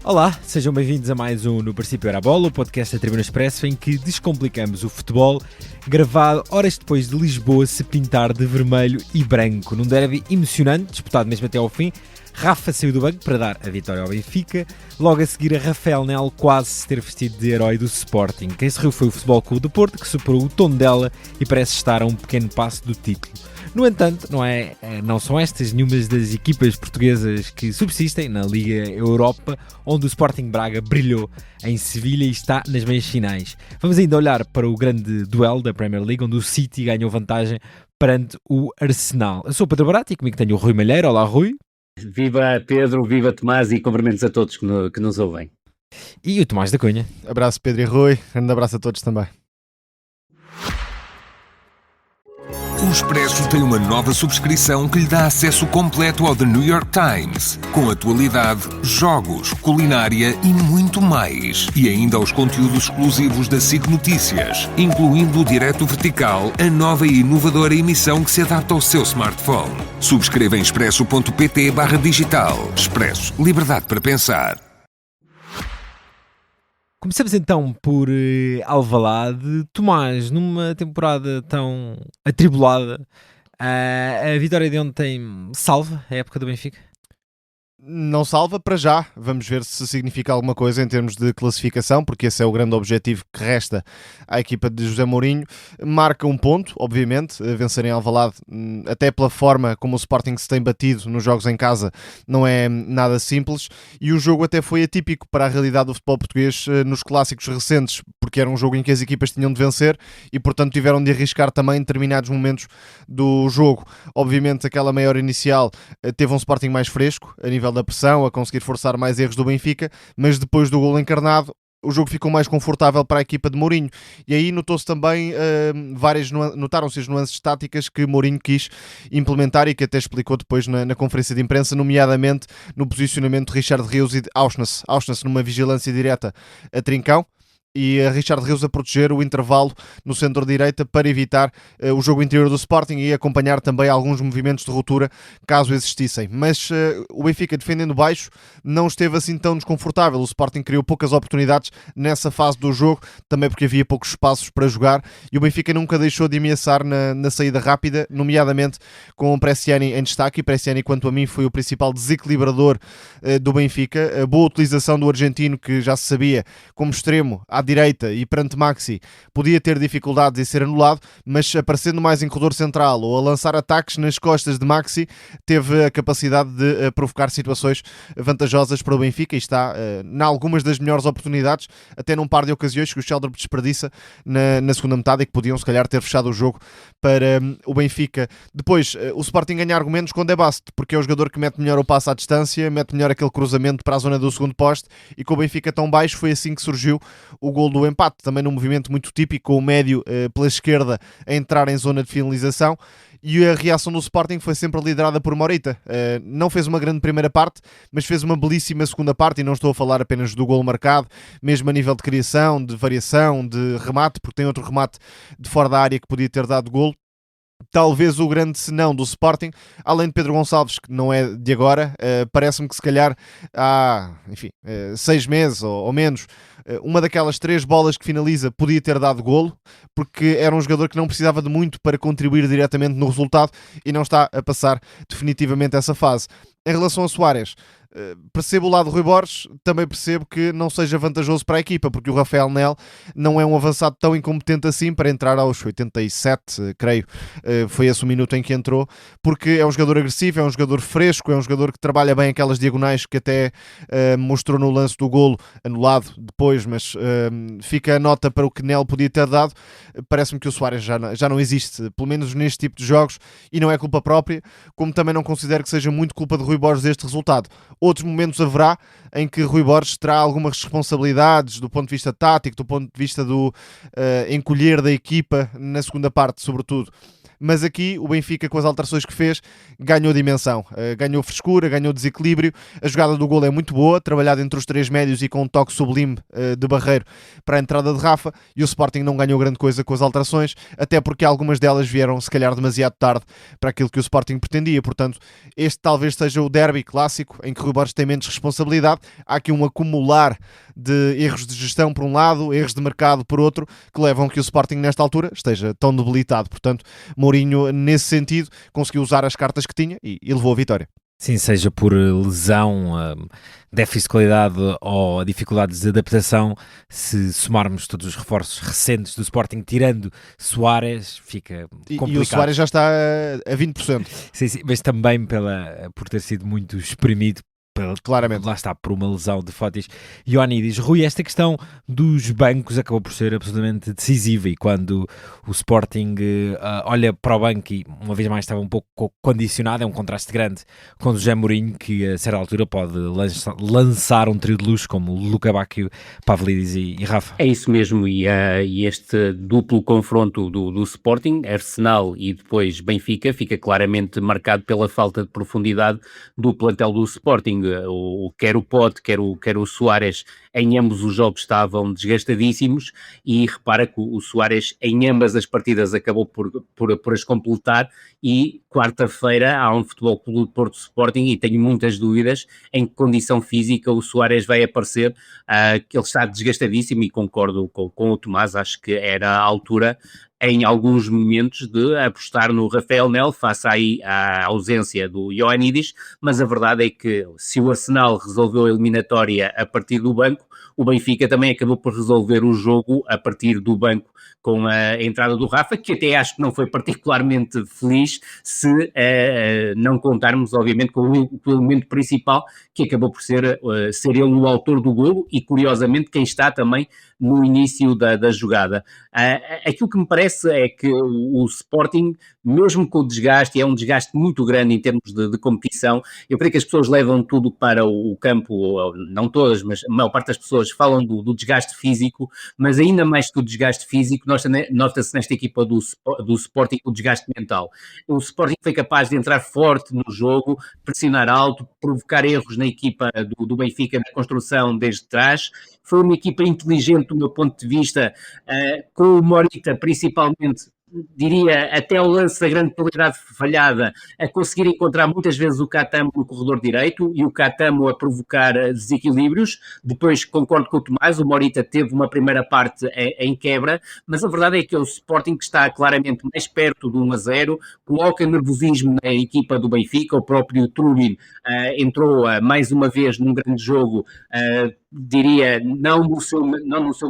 Olá, sejam bem-vindos a mais um No Princípio Era a Bola, o podcast da Tribuna Expresso em que descomplicamos o futebol, gravado horas depois de Lisboa se pintar de vermelho e branco. Num derby emocionante, disputado mesmo até ao fim, Rafa saiu do banco para dar a vitória ao Benfica, logo a seguir a Rafael Nel quase se ter vestido de herói do Sporting. Quem se riu foi o Futebol Clube do Porto, que superou o Tondela e parece estar a um pequeno passo do título. No entanto, não são estas nenhumas das equipas portuguesas que subsistem na Liga Europa, onde o Sporting Braga brilhou em Sevilha e está nas meias finais. Vamos ainda olhar para o grande duelo da Premier League, onde o City ganhou vantagem perante o Arsenal. Eu sou o Pedro Barato e comigo tenho o Rui Malheiro. Olá, Rui. Viva Pedro, viva Tomás e cumprimentos a todos que nos ouvem. E o Tomás da Cunha. Abraço Pedro e Rui, grande abraço a todos também. O Expresso tem uma nova subscrição que lhe dá acesso completo ao The New York Times, com atualidade, jogos, culinária e muito mais. E ainda aos conteúdos exclusivos da SIC Notícias, incluindo o Direto Vertical, a nova e inovadora emissão que se adapta ao seu smartphone. Subscreva em expresso.pt/digital. Expresso. Liberdade para pensar. Começamos então por Alvalade. Tomás, numa temporada tão atribulada, a vitória de ontem salva a época do Benfica? Não salva para já, vamos ver se significa alguma coisa em termos de classificação, porque esse é o grande objetivo que resta à equipa de José Mourinho. Marca um ponto, obviamente, vencer em Alvalade, até pela forma como o Sporting se tem batido nos jogos em casa, não é nada simples, e o jogo até foi atípico para a realidade do futebol português nos clássicos recentes, porque era um jogo em que as equipas tinham de vencer e, portanto, tiveram de arriscar também em determinados momentos do jogo. Obviamente, aquela meia hora inicial teve um Sporting mais fresco, a nível da pressão, a conseguir forçar mais erros do Benfica, mas depois do golo encarnado o jogo ficou mais confortável para a equipa de Mourinho, e aí notou-se também notaram-se as nuances táticas que Mourinho quis implementar e que até explicou depois na conferência de imprensa, nomeadamente no posicionamento de Richard Rios e de Auschwitz numa vigilância direta a Trincão, e a Richard Rios a proteger o intervalo no centro-direita para evitar o jogo interior do Sporting e acompanhar também alguns movimentos de ruptura caso existissem. Mas o Benfica, defendendo baixo, não esteve assim tão desconfortável. O Sporting criou poucas oportunidades nessa fase do jogo, também porque havia poucos espaços para jogar, e o Benfica nunca deixou de ameaçar na saída rápida, nomeadamente com o Bresciani em destaque. E Bresciani, quanto a mim, foi o principal desequilibrador do Benfica. A boa utilização do argentino, que já se sabia como extremo à direita e perante Maxi podia ter dificuldades em ser anulado, mas aparecendo mais em corredor central ou a lançar ataques nas costas de Maxi, teve a capacidade de provocar situações vantajosas para o Benfica e está em algumas das melhores oportunidades, até num par de ocasiões que o Sheldon desperdiça na segunda metade e que podiam se calhar ter fechado o jogo para o Benfica. Depois, o Sporting ganha argumentos com Debast, porque é o jogador que mete melhor o passe à distância, mete melhor aquele cruzamento para a zona do segundo poste, e com o Benfica tão baixo foi assim que surgiu o gol do empate, também num movimento muito típico, com o médio pela esquerda a entrar em zona de finalização. E a reação do Sporting foi sempre liderada por Morita. Não fez uma grande primeira parte, mas fez uma belíssima segunda parte, e não estou a falar apenas do gol marcado, mesmo a nível de criação, de variação, de remate, porque tem outro remate de fora da área que podia ter dado gol. Talvez o grande senão do Sporting, além de Pedro Gonçalves, que não é de agora, parece-me que se calhar há 6 meses ou menos, uma daquelas 3 bolas que finaliza podia ter dado golo, porque era um jogador que não precisava de muito para contribuir diretamente no resultado e não está a passar definitivamente essa fase. Em relação a Suárez, percebo o lado do Rui Borges, também percebo que não seja vantajoso para a equipa, porque o Rafael Nel não é um avançado tão incompetente assim para entrar aos 87, creio, foi esse o minuto em que entrou, porque é um jogador agressivo, é um jogador fresco, é um jogador que trabalha bem aquelas diagonais que até mostrou no lance do golo, anulado depois, mas fica a nota para o que Nel podia ter dado. Parece-me que o Suárez já não existe, pelo menos neste tipo de jogos, e não é culpa própria, como também não considero que seja muito culpa de Rui Borges deste resultado. Outros momentos haverá em que Rui Borges terá algumas responsabilidades do ponto de vista tático, do ponto de vista do encolher da equipa na segunda parte, sobretudo. mas aqui o Benfica, com as alterações que fez, ganhou dimensão, ganhou frescura, ganhou desequilíbrio. A jogada do golo é muito boa, trabalhada entre os três médios e com um toque sublime de Barreiro para a entrada de Rafa, e o Sporting não ganhou grande coisa com as alterações, até porque algumas delas vieram se calhar demasiado tarde para aquilo que o Sporting pretendia. Portanto, este talvez seja o derby clássico em que o Rui Borges tem menos responsabilidade. Há aqui um acumular de erros de gestão por um lado, erros de mercado por outro, que levam a que o Sporting nesta altura esteja tão debilitado. Portanto, Mourinho, nesse sentido, conseguiu usar as cartas que tinha e levou a vitória. Sim, seja por lesão, déficit de qualidade ou dificuldades de adaptação, se somarmos todos os reforços recentes do Sporting, tirando Suárez, fica complicado. E o Suárez já está a 20%. Sim, mas também por ter sido muito espremido, claramente. Lá está, por uma lesão de Fotis. Ioannidis, Rui, esta questão dos bancos acabou por ser absolutamente decisiva, e quando o Sporting olha para o banco, e uma vez mais estava um pouco condicionado, é um contraste grande com o José Mourinho, que a certa altura pode lançar um trio de luxo como Luca Bacchio, Pavlidis e Rafa. É isso mesmo, e este duplo confronto do Sporting, Arsenal e depois Benfica, fica claramente marcado pela falta de profundidade do plantel do Sporting. Quer o Pote, quer o Suárez, em ambos os jogos estavam desgastadíssimos, e repara que o Suárez em ambas as partidas acabou por as completar, e quarta-feira há um Futebol Clube do Porto Sporting, e tenho muitas dúvidas em que condição física o Suárez vai aparecer, que ele está desgastadíssimo, e concordo com o Tomás, acho que era a altura em alguns momentos de apostar no Rafael Nel, face aí à ausência do Ioannidis, mas a verdade é que se o Arsenal resolveu a eliminatória a partir do banco, o Benfica também acabou por resolver o jogo a partir do banco, com a entrada do Rafa, que até acho que não foi particularmente feliz, se não contarmos, obviamente, com o elemento principal, que acabou por ser ele o autor do golo, e curiosamente quem está também no início da jogada. Aquilo que me parece é que o Sporting, mesmo com o desgaste, e é um desgaste muito grande em termos de competição, eu creio que as pessoas levam tudo para o campo, não todas, mas a maior parte das pessoas falam do desgaste físico, mas ainda mais que o desgaste físico, nota-se nesta equipa do Sporting o desgaste mental. O Sporting foi capaz de entrar forte no jogo, pressionar alto, provocar erros na equipa do Benfica na construção desde trás. Foi uma equipa inteligente do meu ponto de vista, com o Morita principalmente, diria, até o lance da grande penalidade falhada, a conseguir encontrar muitas vezes o Catamo no corredor direito, e o Catamo a provocar desequilíbrios. Depois, concordo com o Tomás, o Morita teve uma primeira parte em quebra, mas a verdade é que o Sporting, que está claramente mais perto do 1-0, coloca nervosismo na equipa do Benfica. O próprio Trubin entrou mais uma vez num grande jogo, diria, não no seu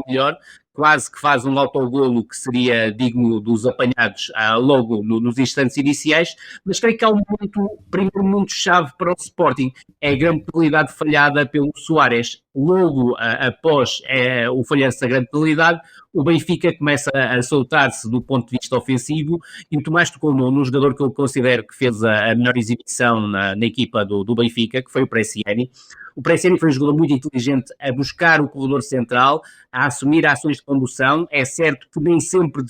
melhor, quase que faz um autogolo que seria digno dos apanhados logo nos instantes iniciais, mas creio que há um primeiro momento-chave para o Sporting, é a grande penalidade falhada pelo Suárez. Logo após o falhanço da grande penalidade, o Benfica começa a soltar-se do ponto de vista ofensivo, e o Tomás tocou no jogador que eu considero que fez a melhor exibição na equipa do Benfica, que foi o Bresciani. O Bresciani foi um jogador muito inteligente a buscar o corredor central, a assumir ações de condução. É certo que nem sempre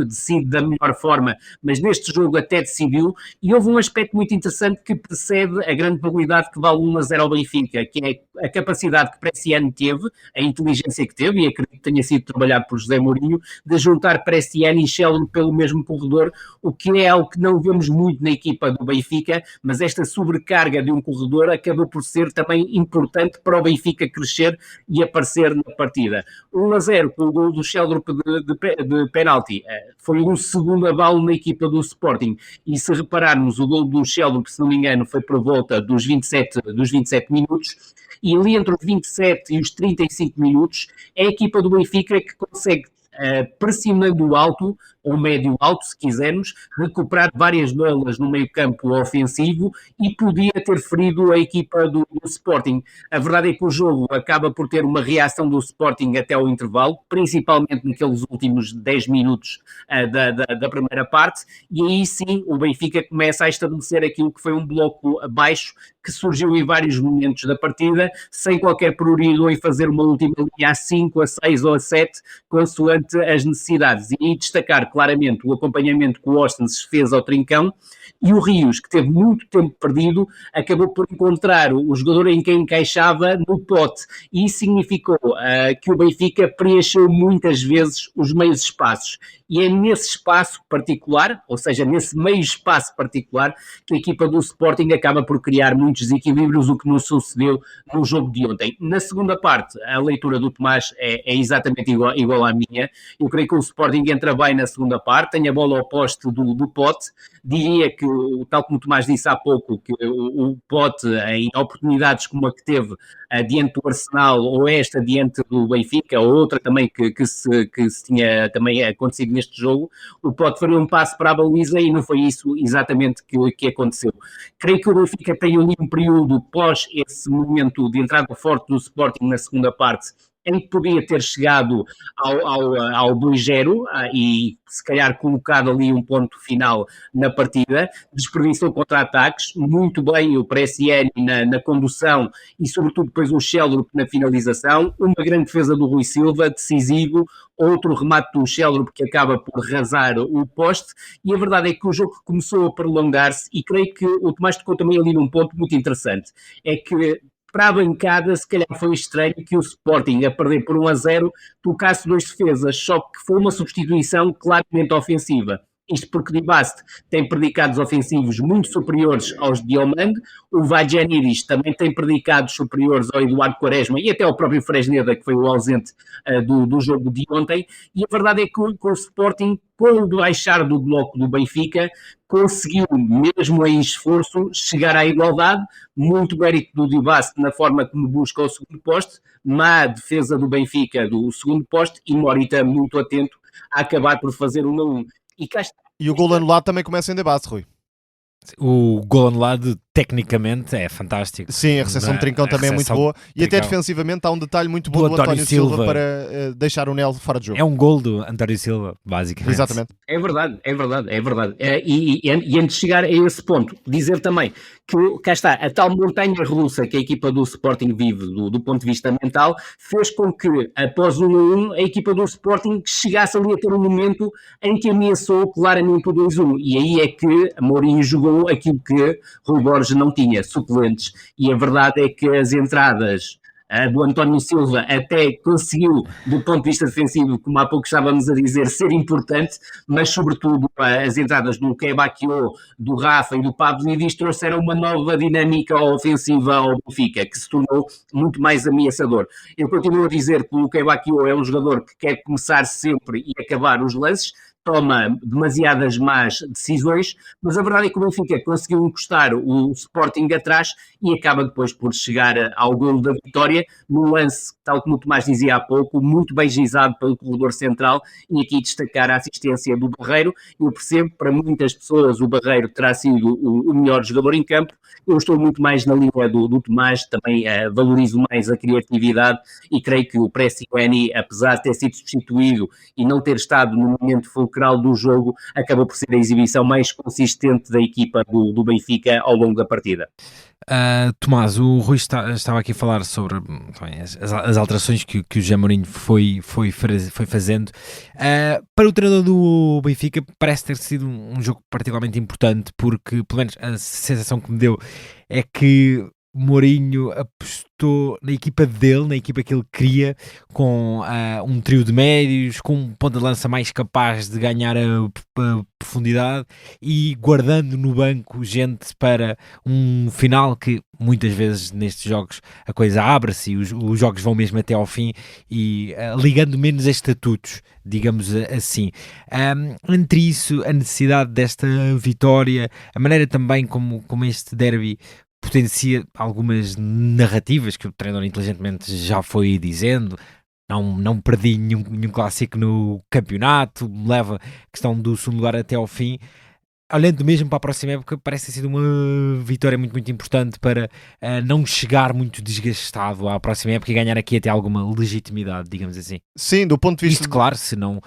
decide da melhor forma, mas neste jogo até decidiu, e houve um aspecto muito interessante que precede a grande probabilidade que vale 1-0 ao Benfica, que é a capacidade que Bresciani teve, a inteligência que teve, e acredito que tenha sido trabalhado por José Mourinho, de juntar Bresciani e Sheldon pelo mesmo corredor, o que é algo que não vemos muito na equipa do Benfica, mas esta sobrecarga de um corredor acabou por ser também importante para o Benfica crescer e aparecer na partida. 1-0 com o gol do Sheldon de penalti, foi um segundo abalo na equipa do Sporting, e se repararmos, o gol do Sheldon, se não me engano, foi por volta dos 27 minutos, e ali entre os 27 e os 35 minutos é a equipa do Benfica que consegue, pressionando alto, ou médio alto, se quisermos, recuperar várias bolas no meio campo ofensivo, e podia ter ferido a equipa do Sporting. A verdade é que o jogo acaba por ter uma reação do Sporting até ao intervalo, principalmente naqueles últimos 10 minutos da primeira parte, e aí sim o Benfica começa a estabelecer aquilo que foi um bloco baixo, que surgiu em vários momentos da partida, sem qualquer prurido em fazer uma última linha a 5, a 6 ou a 7, consoante perante as necessidades, e destacar claramente o acompanhamento que o Austin se fez ao Trincão, e o Rios, que teve muito tempo perdido, acabou por encontrar o jogador em quem encaixava no Pote, e isso significou que o Benfica preencheu muitas vezes os meios espaços, e é nesse espaço particular, ou seja, nesse meio espaço particular, que a equipa do Sporting acaba por criar muitos desequilíbrios, o que não sucedeu no jogo de ontem. Na segunda parte, a leitura do Tomás é exatamente igual à minha. Eu creio que o Sporting entra bem na segunda parte, tem a bola ao poste do Pote. Diria que, tal como o Tomás disse há pouco, que o Pote, em oportunidades como a que teve diante do Arsenal, ou esta diante do Benfica, ou outra também que se tinha também acontecido neste jogo, o Pote faria um passo para a baliza e não foi isso exatamente que aconteceu. Creio que o Benfica tem ali um período pós esse momento de entrada forte do Sporting na segunda parte, em que podia ter chegado ao 2-0 e se calhar colocado ali um ponto final na partida, desperdiçou contra-ataques, muito bem o Pressiani na condução e sobretudo depois o Sheldrup na finalização, uma grande defesa do Rui Silva, decisivo, outro remate do Sheldrup que acaba por rasar o poste, e a verdade é que o jogo começou a prolongar-se, e creio que o Tomás tocou também ali num ponto muito interessante, é que para a bancada, se calhar foi estranho que o Sporting, a perder por 1-0, tocasse 2 defesas, só que foi uma substituição claramente ofensiva. Isto porque Dibast tem predicados ofensivos muito superiores aos de Diomande, o Vagianidis também tem predicados superiores ao Eduardo Quaresma e até ao próprio Fresneda, que foi o ausente do jogo de ontem, e a verdade é que o Sporting, com o baixar do bloco do Benfica, conseguiu, mesmo em esforço, chegar à igualdade. Muito mérito do Dibast na forma como busca o segundo poste, má defesa do Benfica do segundo poste, e Morita muito atento a acabar por fazer 1-1. E o gol anulado também começa em debate, Rui. O gol anulado, tecnicamente, é fantástico. Sim, a recepção de Trincão também é muito boa. E até defensivamente há um detalhe muito bom do António Silva para deixar o Nel fora de jogo. É um gol do António Silva, basicamente. Exatamente. É verdade. E antes de chegar a esse ponto, dizer também que, cá está, a tal montanha russa que a equipa do Sporting vive do ponto de vista mental, fez com que, após o 1-1, a equipa do Sporting chegasse ali a ter um momento em que ameaçou claramente o 2-1. E aí é que Mourinho jogou aquilo que Rui Borges não tinha, suplentes. E a verdade é que as entradas do António Silva até conseguiu, do ponto de vista defensivo, como há pouco estávamos a dizer, ser importante, mas sobretudo as entradas do Kebakio, do Rafa e do Pavlidis trouxeram uma nova dinâmica ofensiva ao Benfica, que se tornou muito mais ameaçador. Eu continuo a dizer que o Kebakio é um jogador que quer começar sempre e acabar os lances, toma demasiadas más decisões, mas a verdade é que o Benfica conseguiu encostar o Sporting atrás e acaba depois por chegar ao golo da vitória, num lance, tal como o Tomás dizia há pouco, muito bem gizado pelo corredor central, e aqui destacar a assistência do Barreiro. Eu percebo, para muitas pessoas o Barreiro terá sido o melhor jogador em campo, eu estou muito mais na linha do Tomás, também valorizo mais a criatividade, e creio que o Pressiani, apesar de ter sido substituído e não ter estado no momento fulcral do jogo, acabou por ser a exibição mais consistente da equipa do Benfica ao longo da partida. Tomás, o Rui estava aqui a falar sobre as alterações que o José Mourinho foi fazendo. Para o treinador do Benfica parece ter sido um jogo particularmente importante, porque pelo menos a sensação que me deu é que Mourinho apostou na equipa dele, na equipa que ele queria, com um trio de médios, com um ponta de lança mais capaz de ganhar a profundidade e guardando no banco gente para um final que muitas vezes nestes jogos a coisa abre-se e os jogos vão mesmo até ao fim, e ligando menos a estatutos, digamos assim. Entre isso, a necessidade desta vitória, a maneira também como este derby potencia algumas narrativas que o treinador inteligentemente já foi dizendo. Não perdi nenhum clássico no campeonato, leva a questão do segundo lugar até ao fim. olhando mesmo para a próxima época, parece ter sido uma vitória muito, muito importante para não chegar muito desgastado à próxima época e ganhar aqui até alguma legitimidade, digamos assim. Sim, do ponto de vista... Isto, claro, se não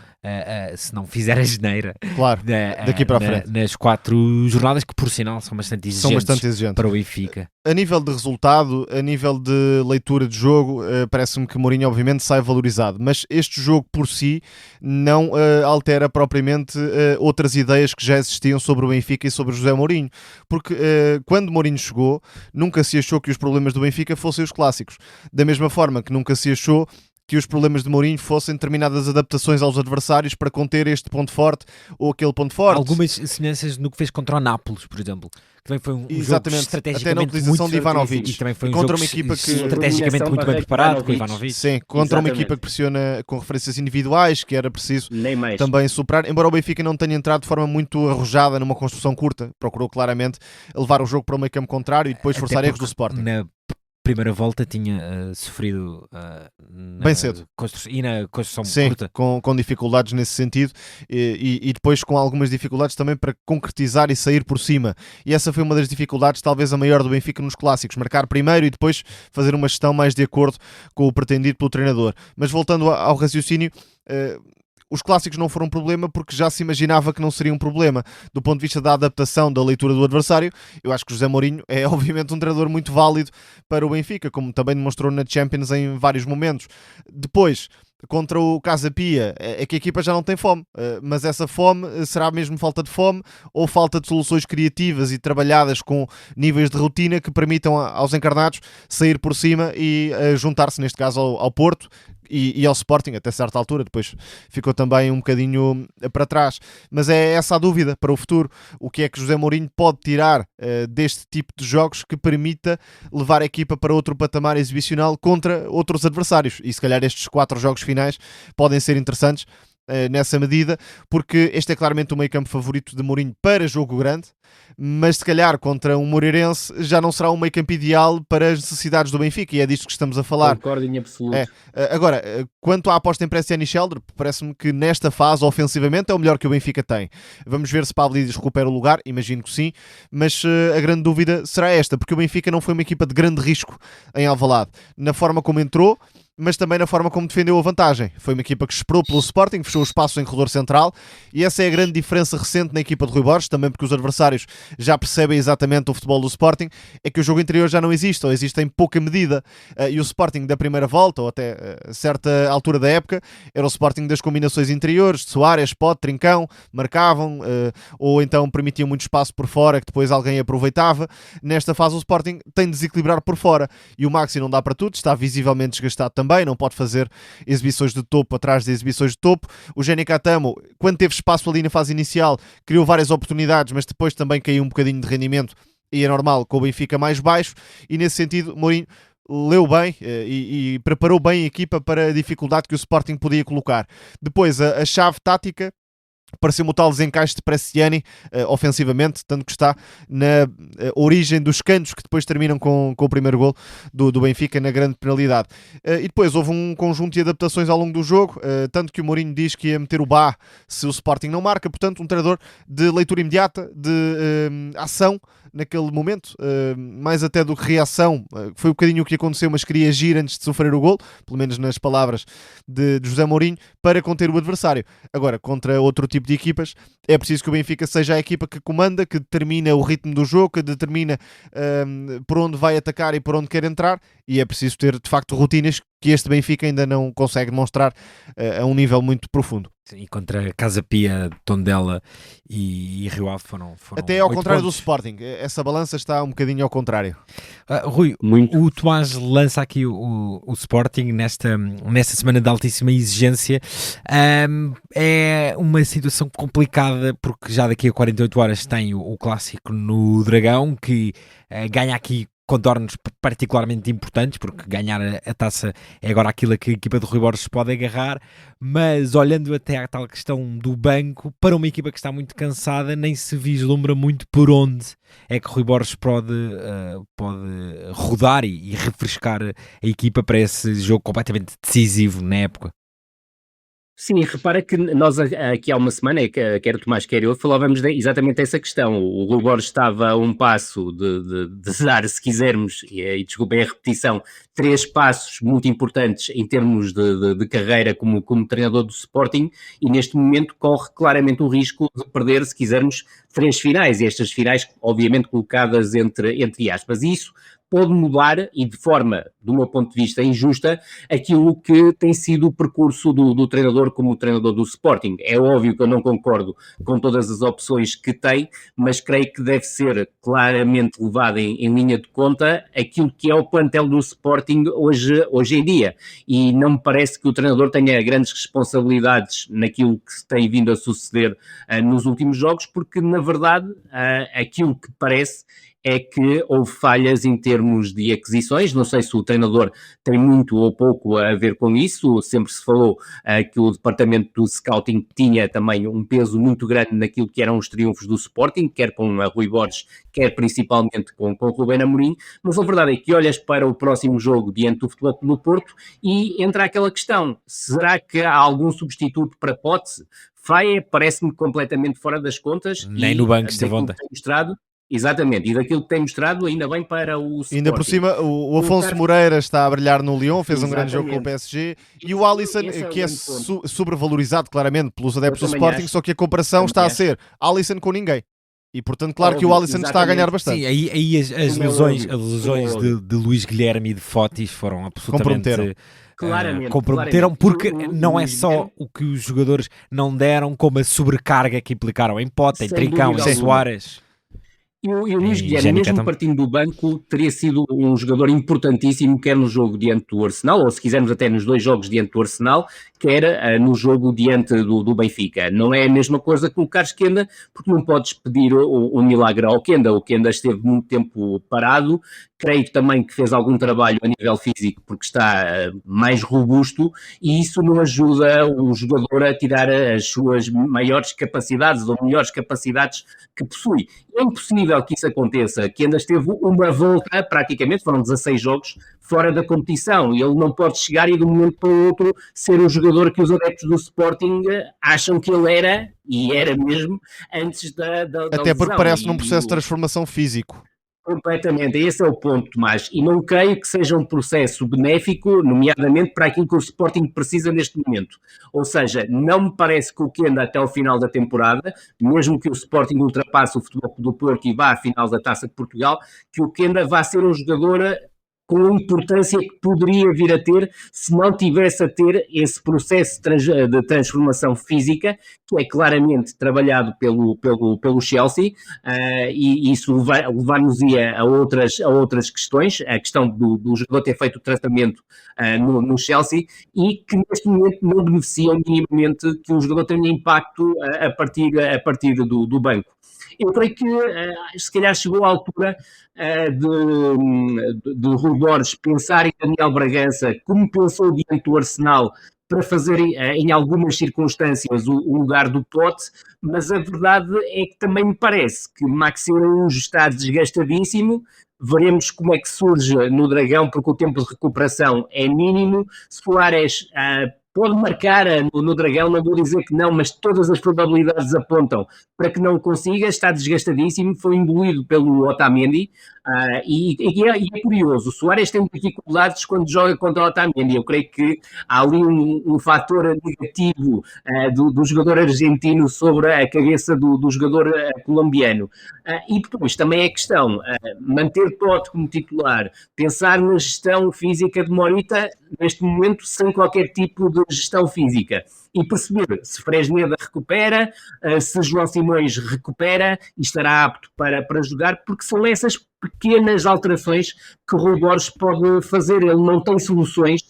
fizer a geneira, claro, daqui para a frente. nas 4 jornadas, que por sinal são bastante exigentes para o Benfica. A nível de resultado, a nível de leitura de jogo, parece-me que Mourinho obviamente sai valorizado, mas este jogo por si não altera propriamente outras ideias que já existiam sobre o Benfica e sobre José Mourinho, porque quando Mourinho chegou, nunca se achou que os problemas do Benfica fossem os clássicos, da mesma forma que nunca se achou que os problemas de Mourinho fossem determinadas adaptações aos adversários para conter este ponto forte ou aquele ponto forte. Algumas semelhanças no que fez contra o Nápoles, por exemplo. Também foi um jogo estrategicamente até na utilização de Ivanovic. E também foi um contra jogo uma equipa que estrategicamente muito bem preparado com Ivanovic. Sim, contra uma equipa que pressiona com referências individuais, que era preciso também superar. Embora o Benfica não tenha entrado de forma muito arrojada numa construção curta, procurou claramente levar o jogo para o meio campo contrário e depois forçar erros do Sporting. Na primeira volta tinha sofrido bem cedo e na construção curta. Com dificuldades nesse sentido e depois com algumas dificuldades também para concretizar e sair por cima, e essa foi uma das dificuldades, talvez a maior do Benfica nos clássicos, marcar primeiro e depois fazer uma gestão mais de acordo com o pretendido pelo treinador. Mas voltando ao raciocínio, os clássicos não foram um problema porque já se imaginava que não seria um problema. Do ponto de vista da adaptação da leitura do adversário, eu acho que José Mourinho é obviamente um treinador muito válido para o Benfica, como também demonstrou na Champions em vários momentos. Depois, contra o Casa Pia, é que a equipa já não tem fome, mas essa fome será mesmo falta de fome ou falta de soluções criativas e trabalhadas com níveis de rotina que permitam aos encarnados sair por cima e juntar-se neste caso ao Porto e ao Sporting até certa altura, depois ficou também um bocadinho para trás, mas é essa a dúvida para o futuro, o que é que José Mourinho pode tirar deste tipo de jogos que permita levar a equipa para outro patamar exibicional contra outros adversários, e se calhar estes 4 jogos finais podem ser interessantes nessa medida, porque este é claramente o meio campo favorito de Mourinho para jogo grande, mas se calhar contra um Moreirense já não será um meio campo ideal para as necessidades do Benfica, e é disto que estamos a falar. Concordo em absoluto. Agora, quanto à aposta em Prestiani Sheldon, parece-me que nesta fase ofensivamente é o melhor que o Benfica tem. Vamos ver se Pavlidis recupera o lugar, imagino que sim, mas a grande dúvida será esta, porque o Benfica não foi uma equipa de grande risco em Alvalade, na forma como entrou, mas também na forma como defendeu a vantagem. Foi uma equipa que esperou pelo Sporting, fechou o espaço em corredor central, e essa é a grande diferença recente na equipa de Rui Borges, também porque os adversários já percebem exatamente o futebol do Sporting, é que o jogo interior já não existe, ou existe em pouca medida, e o Sporting da primeira volta, ou até certa altura da época, era o Sporting das combinações interiores, de Soares, Pote, Trincão, marcavam, ou então permitiam muito espaço por fora, que depois alguém aproveitava. Nesta fase o Sporting tem de desequilibrar por fora, e o Maxi não dá para tudo, está visivelmente desgastado também, não pode fazer exibições de topo atrás de exibições de topo. O Jenny Catamo, quando teve espaço ali na fase inicial, criou várias oportunidades, mas depois também caiu um bocadinho de rendimento, e é normal com o Benfica mais baixo, e nesse sentido Mourinho leu bem e preparou bem a equipa para a dificuldade que o Sporting podia colocar. Depois a chave tática pareceu-me o tal desencaixe de Prestiani ofensivamente, tanto que está na origem dos cantos que depois terminam com o primeiro gol do Benfica na grande penalidade. E depois houve um conjunto de adaptações ao longo do jogo, tanto que o Mourinho diz que ia meter o Bá se o Sporting não marca, portanto um treinador de leitura imediata, de ação naquele momento, mais até do que reação. Foi um bocadinho o que aconteceu, mas queria agir antes de sofrer o gol, pelo menos nas palavras de José Mourinho, para conter o adversário. Agora, contra outro tipo de equipas, é preciso que o Benfica seja a equipa que comanda, que determina o ritmo do jogo, que determina por onde vai atacar e por onde quer entrar, e é preciso ter, de facto, rotinas que este Benfica ainda não consegue demonstrar a um nível muito profundo. E contra Casa Pia, Tondela e Rio Ave foram até ao contrário pontos. Do Sporting, essa balança está um bocadinho ao contrário. Rui, o Tomás lança aqui o Sporting nesta semana de altíssima exigência. É uma situação complicada porque já daqui a 48 horas tem o clássico no Dragão, que ganha aqui contornos particularmente importantes, porque ganhar a taça é agora aquilo a que a equipa de Rui Borges pode agarrar, mas olhando até à tal questão do banco, para uma equipa que está muito cansada, nem se vislumbra muito por onde é que Rui Borges pode rodar e refrescar a equipa para esse jogo completamente decisivo na época. Sim, repara que nós aqui há uma semana, quer o Tomás, quer eu, falávamos exatamente dessa questão. O Rui Borges estava a um passo de dar, se quisermos, e desculpem a repetição, 3 passos muito importantes em termos de carreira como treinador do Sporting, e neste momento corre claramente o risco de perder, se quisermos, 3 finais, e estas finais obviamente colocadas entre aspas. E isso pode mudar, e de forma, do meu ponto de vista, injusta, aquilo que tem sido o percurso do treinador como treinador do Sporting. É óbvio que eu não concordo com todas as opções que tem, mas creio que deve ser claramente levado em linha de conta aquilo que é o plantel do Sporting hoje em dia. E não me parece que o treinador tenha grandes responsabilidades naquilo que se tem vindo a suceder nos últimos jogos, porque, na verdade, aquilo que parece é que houve falhas em termos de aquisições. Não sei se o treinador tem muito ou pouco a ver com isso. Sempre se falou que o departamento do scouting tinha também um peso muito grande naquilo que eram os triunfos do Sporting, quer com a Rui Borges, quer principalmente com o Rubén Amorim, mas a verdade é que olhas para o próximo jogo diante do Futebol Clube do Porto e entra aquela questão: será que há algum substituto para Pote? Faia parece-me completamente fora das contas. Nem no banco esteve ontem. Exatamente, e daquilo que tem mostrado, ainda bem para o Sporting. Ainda por cima, o Afonso Moreira está a brilhar no Lyon, fez um grande jogo com o PSG, e o Alisson, que é sobrevalorizado claramente pelos adeptos do Sporting, só que a comparação está a ser Alisson com ninguém. E portanto, claro que o Alisson está a ganhar bastante. Sim, aí as lesões de Luís Guilherme e de Fotis foram absolutamente... Comprometeram, porque não é só o que os jogadores não deram, como a sobrecarga que implicaram em Pote, em Trincão, em Soares. E o Luís Guilherme, mesmo partindo do banco, teria sido um jogador importantíssimo, quer no jogo diante do Arsenal, ou se quisermos até nos 2 jogos diante do Arsenal, quer no jogo diante do Benfica. Não é a mesma coisa colocar Kenda, porque não podes pedir um milagre ao Kenda. O Kenda esteve muito tempo parado, creio também que fez algum trabalho a nível físico, porque está mais robusto, e isso não ajuda o jogador a tirar as suas maiores capacidades, ou melhores capacidades que possui. É impossível que isso aconteça, que ainda esteve uma volta, praticamente, foram 16 jogos, fora da competição, e ele não pode chegar e de um momento para o outro ser o jogador que os adeptos do Sporting acham que ele era, e era mesmo, antes da até porque lesão. Parece num processo de transformação físico. Completamente, esse é o ponto, Tomás, e não creio que seja um processo benéfico, nomeadamente para aquilo que o Sporting precisa neste momento. Ou seja, não me parece que o Kenda até ao final da temporada, mesmo que o Sporting ultrapasse o Futebol Clube do Porto e vá à final da Taça de Portugal, que o Kenda vá ser um jogador com a importância que poderia vir a ter se não tivesse a ter esse processo de transformação física, que é claramente trabalhado pelo Chelsea, e isso levar-nos-ia a outras questões, a questão do jogador ter feito o tratamento no Chelsea, e que neste momento não beneficiam minimamente que o jogador tenha impacto a partir do banco. Eu creio que se calhar chegou a altura de Rui Borges pensar em Daniel Bragança como pensou diante do Arsenal, para fazer em algumas circunstâncias o lugar do Pote, mas a verdade é que também me parece que Maxi Araújo está desgastadíssimo. Veremos como é que surge no Dragão, porque o tempo de recuperação é mínimo. Soares pode marcar no Dragão, não vou dizer que não, mas todas as probabilidades apontam para que não consiga. Está desgastadíssimo, foi engolido pelo Otamendi, e é curioso, o Soares tem dificuldades quando joga contra o Otamendi. Eu creio que há ali um fator negativo do jogador argentino sobre a cabeça do jogador colombiano. E depois também é questão, manter Pote como titular, pensar na gestão física de Morita, neste momento sem qualquer tipo de gestão física, e perceber se Fresneda recupera, se João Simões recupera e estará apto para jogar, porque são essas pequenas alterações que o Rui Borges pode fazer. Ele não tem soluções,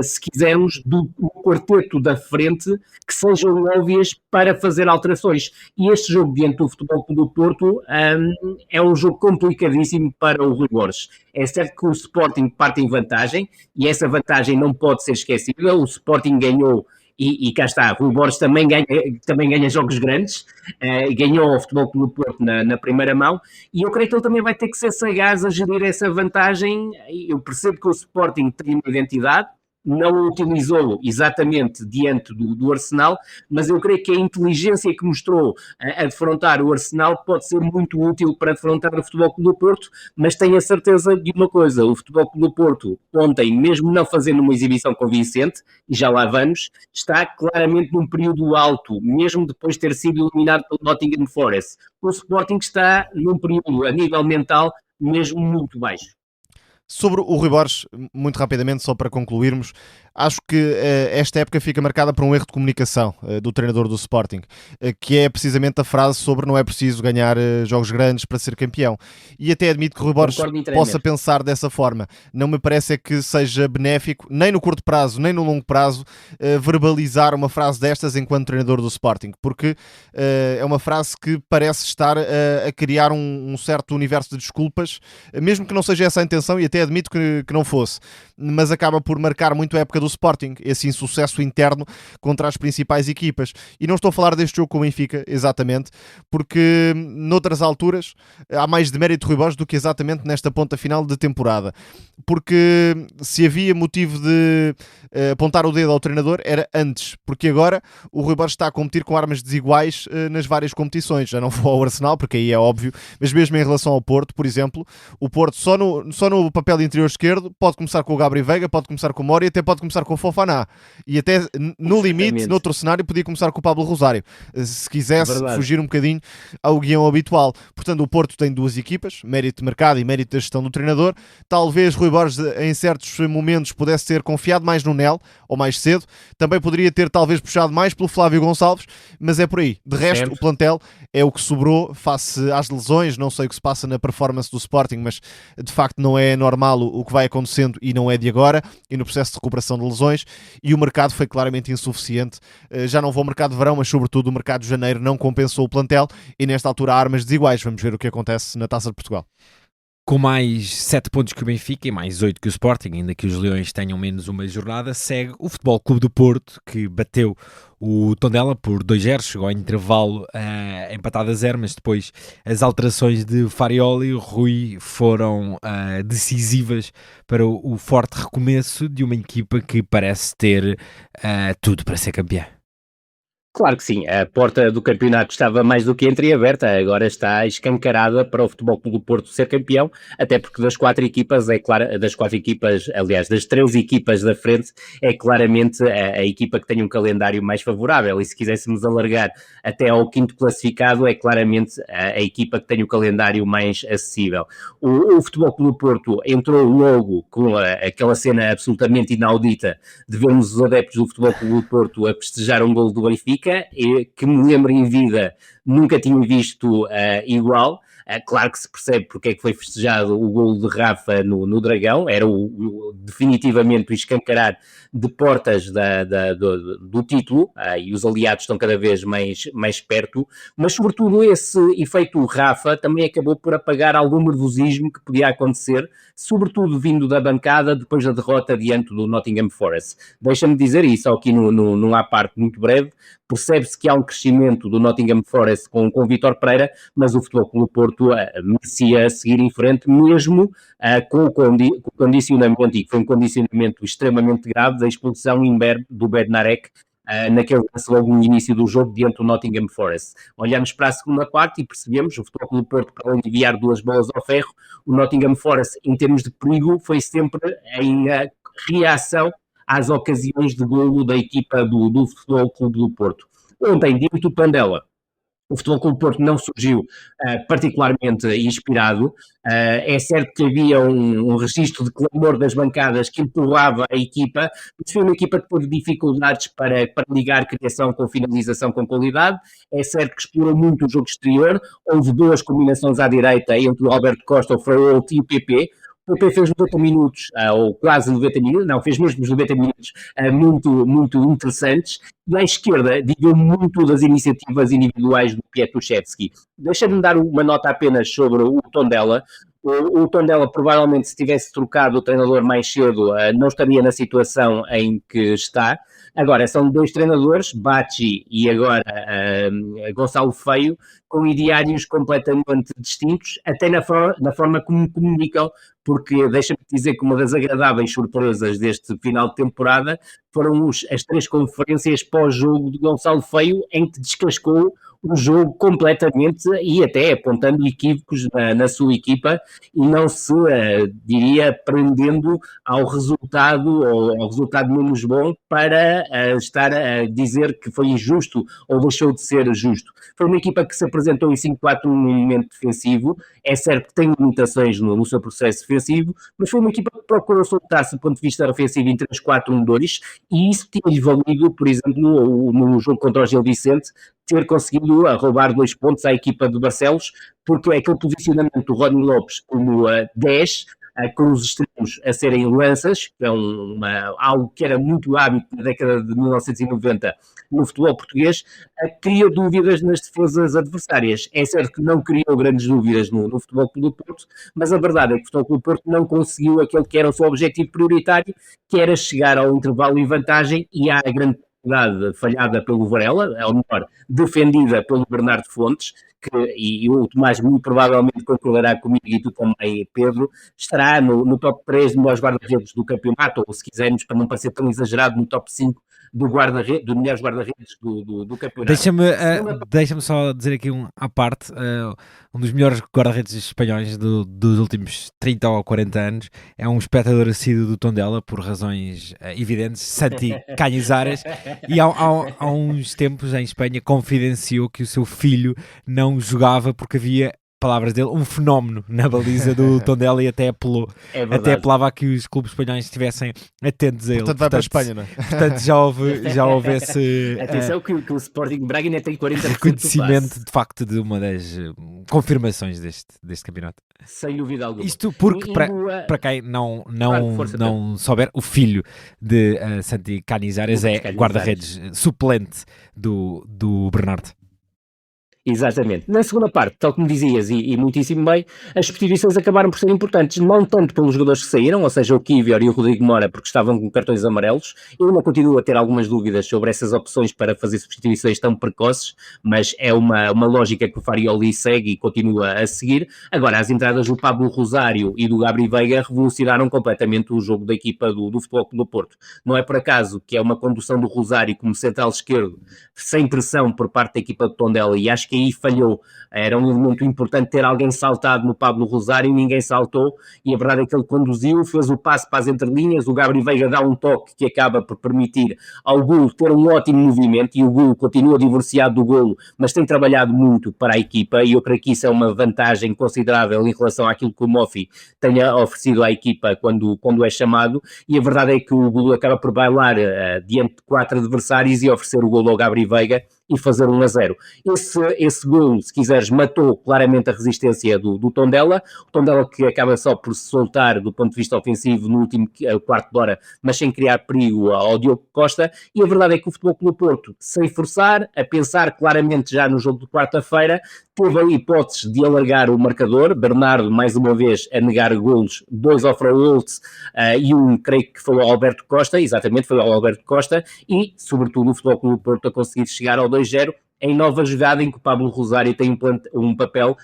se quisermos, do quarteto da frente que sejam óbvias para fazer alterações. E este jogo diante do Futebol Clube do Porto é um jogo complicadíssimo para o Rui Borges. É certo que o Sporting parte em vantagem, e essa vantagem não pode ser esquecida. O Sporting ganhou, e cá está, o Rui Borges também ganha jogos grandes, ganhou o Futebol Clube do Porto na primeira mão, e eu creio que ele também vai ter que ser sagaz a gerir essa vantagem. Eu percebo que o Sporting tem uma identidade, não o utilizou exatamente diante do Arsenal, mas eu creio que a inteligência que mostrou a defrontar o Arsenal pode ser muito útil para defrontar o Futebol Clube do Porto, mas tenho a certeza de uma coisa, o Futebol Clube do Porto ontem, mesmo não fazendo uma exibição convincente, e já lá vamos, está claramente num período alto, mesmo depois de ter sido eliminado pelo Nottingham Forest. O Sporting está num período a nível mental mesmo muito baixo. Sobre o Rui Borges, muito rapidamente, só para concluirmos, acho que esta época fica marcada por um erro de comunicação do treinador do Sporting, que é precisamente a frase sobre não é preciso ganhar jogos grandes para ser campeão. E até admito que o Rui Borges possa pensar dessa forma. Não me parece é que seja benéfico, nem no curto prazo, nem no longo prazo, verbalizar uma frase destas enquanto treinador do Sporting, porque é uma frase que parece estar a criar um certo universo de desculpas, mesmo que não seja essa a intenção, e até admito que não fosse, mas acaba por marcar muito a época do Sporting, esse insucesso interno contra as principais equipas. E não estou a falar deste jogo com o Benfica, exatamente, porque noutras alturas há mais de mérito de Rui Borges do que exatamente nesta ponta final de temporada. Porque se havia motivo de apontar o dedo ao treinador, era antes, porque agora o Rui Borges está a competir com armas desiguais nas várias competições. Já não vou ao Arsenal, porque aí é óbvio, mas mesmo em relação ao Porto, por exemplo, o Porto só no papel interior esquerdo pode começar com o Gabriel Veiga, pode começar com o Mori, até pode começar com o Fofaná, e até no limite, noutro cenário, podia começar com o Pablo Rosário, se quisesse fugir um bocadinho ao guião habitual. Portanto, o Porto tem duas equipas, mérito de mercado e mérito da gestão do treinador. Talvez Rui Borges em certos momentos pudesse ter confiado mais no Nel, ou mais cedo, também poderia ter talvez puxado mais pelo Flávio Gonçalves, mas é por aí. De resto, o plantel é o que sobrou face às lesões. Não sei o que se passa na performance do Sporting, mas de facto não é normal o que vai acontecendo, e não é de agora, e no processo de recuperação de lesões, e o mercado foi claramente insuficiente. Já não vou ao mercado de verão, mas sobretudo o mercado de janeiro não compensou o plantel, e nesta altura há armas desiguais. Vamos ver o que acontece na Taça de Portugal. Com mais 7 pontos que o Benfica e mais 8 que o Sporting, ainda que os Leões tenham menos uma jornada, segue o Futebol Clube do Porto, que bateu o Tondela por 2-0, chegou ao intervalo empatado a 0, mas depois as alterações de Farioli e Rui foram decisivas para o forte recomeço de uma equipa que parece ter tudo para ser campeã. Claro que sim, a porta do campeonato estava mais do que entreaberta, agora está escancarada para o Futebol Clube do Porto ser campeão, até porque das 4 equipas, aliás, das 3 equipas da frente, é claramente a equipa que tem um calendário mais favorável, e se quiséssemos alargar até ao 5º classificado, é claramente a equipa que tem o calendário mais acessível. O Futebol Clube do Porto entrou logo com aquela cena absolutamente inaudita de vermos os adeptos do Futebol Clube do Porto a festejar um golo do Benfica, que me lembro em vida nunca tinha visto igual. Claro que se percebe porque é que foi festejado o golo de Rafa no Dragão, era definitivamente o escancarar de portas do título, e os aliados estão cada vez mais perto, mas sobretudo esse efeito Rafa também acabou por apagar algum nervosismo que podia acontecer, sobretudo vindo da bancada depois da derrota diante do Nottingham Forest. Deixa-me dizer isso aqui num à parte muito breve. Percebe-se que há um crescimento do Nottingham Forest com Vítor Pereira, mas o Futebol Clube do Porto merecia seguir em frente, mesmo com o condicionamento, e que foi um condicionamento extremamente grave, da expulsão do Bednarek, naquele lance logo no início do jogo diante do Nottingham Forest. Olhamos para a segunda parte e percebemos o Futebol Clube do Porto, para enviar 2 bolas ao ferro, o Nottingham Forest, em termos de perigo, foi sempre em reação às ocasiões de golo da equipa do Futebol Clube do Porto. Ontem, diante do Tondela, o Futebol Clube do Porto não surgiu particularmente inspirado. É certo que havia um registro de clamor das bancadas que empurrava a equipa, mas foi uma equipa que teve dificuldades para ligar criação com finalização com qualidade. É certo que explorou muito o jogo exterior, houve 2 combinações à direita entre o Alberto Costa, o Freixoto e o PP. O PP fez 90 minutos, ou quase 90 minutos, não, fez mesmo os 90 minutos muito, muito interessantes, e à esquerda digo muito das iniciativas individuais do Pietruszewski. Deixa-me dar uma nota apenas sobre o Tondela. O Tondela provavelmente, se tivesse trocado o treinador mais cedo, não estaria na situação em que está. Agora, são dois treinadores, Bacci e agora Gonçalo Feio, com ideários completamente distintos, até na forma como comunicam, porque deixa-me dizer que uma das agradáveis surpresas deste final de temporada foram as 3 conferências pós-jogo de Gonçalo Feio, em que descascou o jogo completamente e até apontando equívocos na sua equipa e não se, diria, prendendo ao resultado ou ao resultado menos bom para estar a dizer que foi injusto ou deixou de ser justo. Foi uma equipa que se apresentou em 5-4 no momento defensivo, é certo que tem limitações no seu processo defensivo, mas foi uma equipa que procurou soltar-se do ponto de vista ofensivo em 3-4-1-2 e isso tinha-lhe valido, por exemplo, no jogo contra o Gil Vicente, ter conseguido roubar 2 pontos à equipa de Barcelos, porque é aquele posicionamento do Rodney Lopes como 10, com os extremos a serem lanças, que é algo que era muito hábito na década de 1990 no futebol português, cria dúvidas nas defesas adversárias. É certo que não criou grandes dúvidas no Futebol Clube do Porto, mas a verdade é que o Futebol Clube do Porto não conseguiu aquele que era o seu objetivo prioritário, que era chegar ao intervalo em vantagem, e há a grande falhada pelo Varela, ou melhor, defendida pelo Bernardo Fontes, e o Tomás muito provavelmente concordará comigo, e tu também, Pedro, estará no top 3 de melhores guarda-redes do campeonato, ou se quisermos, para não parecer tão exagerado, no top 5 do melhores guarda-redes do campeonato. Deixa-me só dizer aqui à parte, um dos melhores guarda-redes espanhóis dos últimos 30 ou 40 anos é um espectador assíduo do Tondela, por razões evidentes, Santi Cañizares, e há uns tempos em Espanha confidenciou que o seu filho não jogava porque havia, palavras dele, um fenómeno na baliza do Tondela, e até apelava a que os clubes espanhóis estivessem atentos a ele. Portanto, vai para a Espanha, não é? Portanto, já houve esse... Atenção que o Sporting Braga ainda tem 40% reconhecimento, de facto, de uma das confirmações deste campeonato. Sem dúvida alguma. Isto porque, para quem não souber, o filho de Santi Cañizares é guarda-redes suplente do Bernardo. Exatamente. Na segunda parte, tal como dizias, e muitíssimo bem, as substituições acabaram por ser importantes, não tanto pelos jogadores que saíram, ou seja, o Kivior e o Rodrigo Mora, porque estavam com cartões amarelos. Eu ainda continuo a ter algumas dúvidas sobre essas opções para fazer substituições tão precoces, mas é uma lógica que o Farioli segue e continua a seguir. Agora, as entradas do Pablo Rosário e do Gabri Veiga revolucionaram completamente o jogo da equipa do Futebol Clube do Porto. Não é por acaso que é uma condução do Rosário como central esquerdo, sem pressão por parte da equipa de Tondela, e acho que aí falhou. Era um elemento importante ter alguém saltado no Pablo Rosário, ninguém saltou, e a verdade é que ele conduziu, fez o passe para as entrelinhas, o Gabri Veiga dá um toque que acaba por permitir ao Golo ter um ótimo movimento, e o Golo continua divorciado do golo, mas tem trabalhado muito para a equipa, e eu creio que isso é uma vantagem considerável em relação àquilo que o Moffi tenha oferecido à equipa quando é chamado, e a verdade é que o Golo acaba por bailar diante de 4 adversários e oferecer o golo ao Gabri Veiga e fazer 1-0. Esse golo, se quiseres, matou claramente a resistência do Tondela. O Tondela que acaba só por se soltar do ponto de vista ofensivo no último quarto de hora, mas sem criar perigo ao Diogo Costa, e a verdade é que o Futebol Clube do Porto, sem forçar, a pensar claramente já no jogo de quarta-feira, teve ali hipóteses de alargar o marcador. Bernardo, mais uma vez, a negar golos, 2 ao Fraultz e creio que foi ao Alberto Costa, exatamente, foi ao Alberto Costa, e, sobretudo, o Futebol Clube do Porto a conseguir chegar ao 2-0, em nova jogada em que o Pablo Rosário tem um papel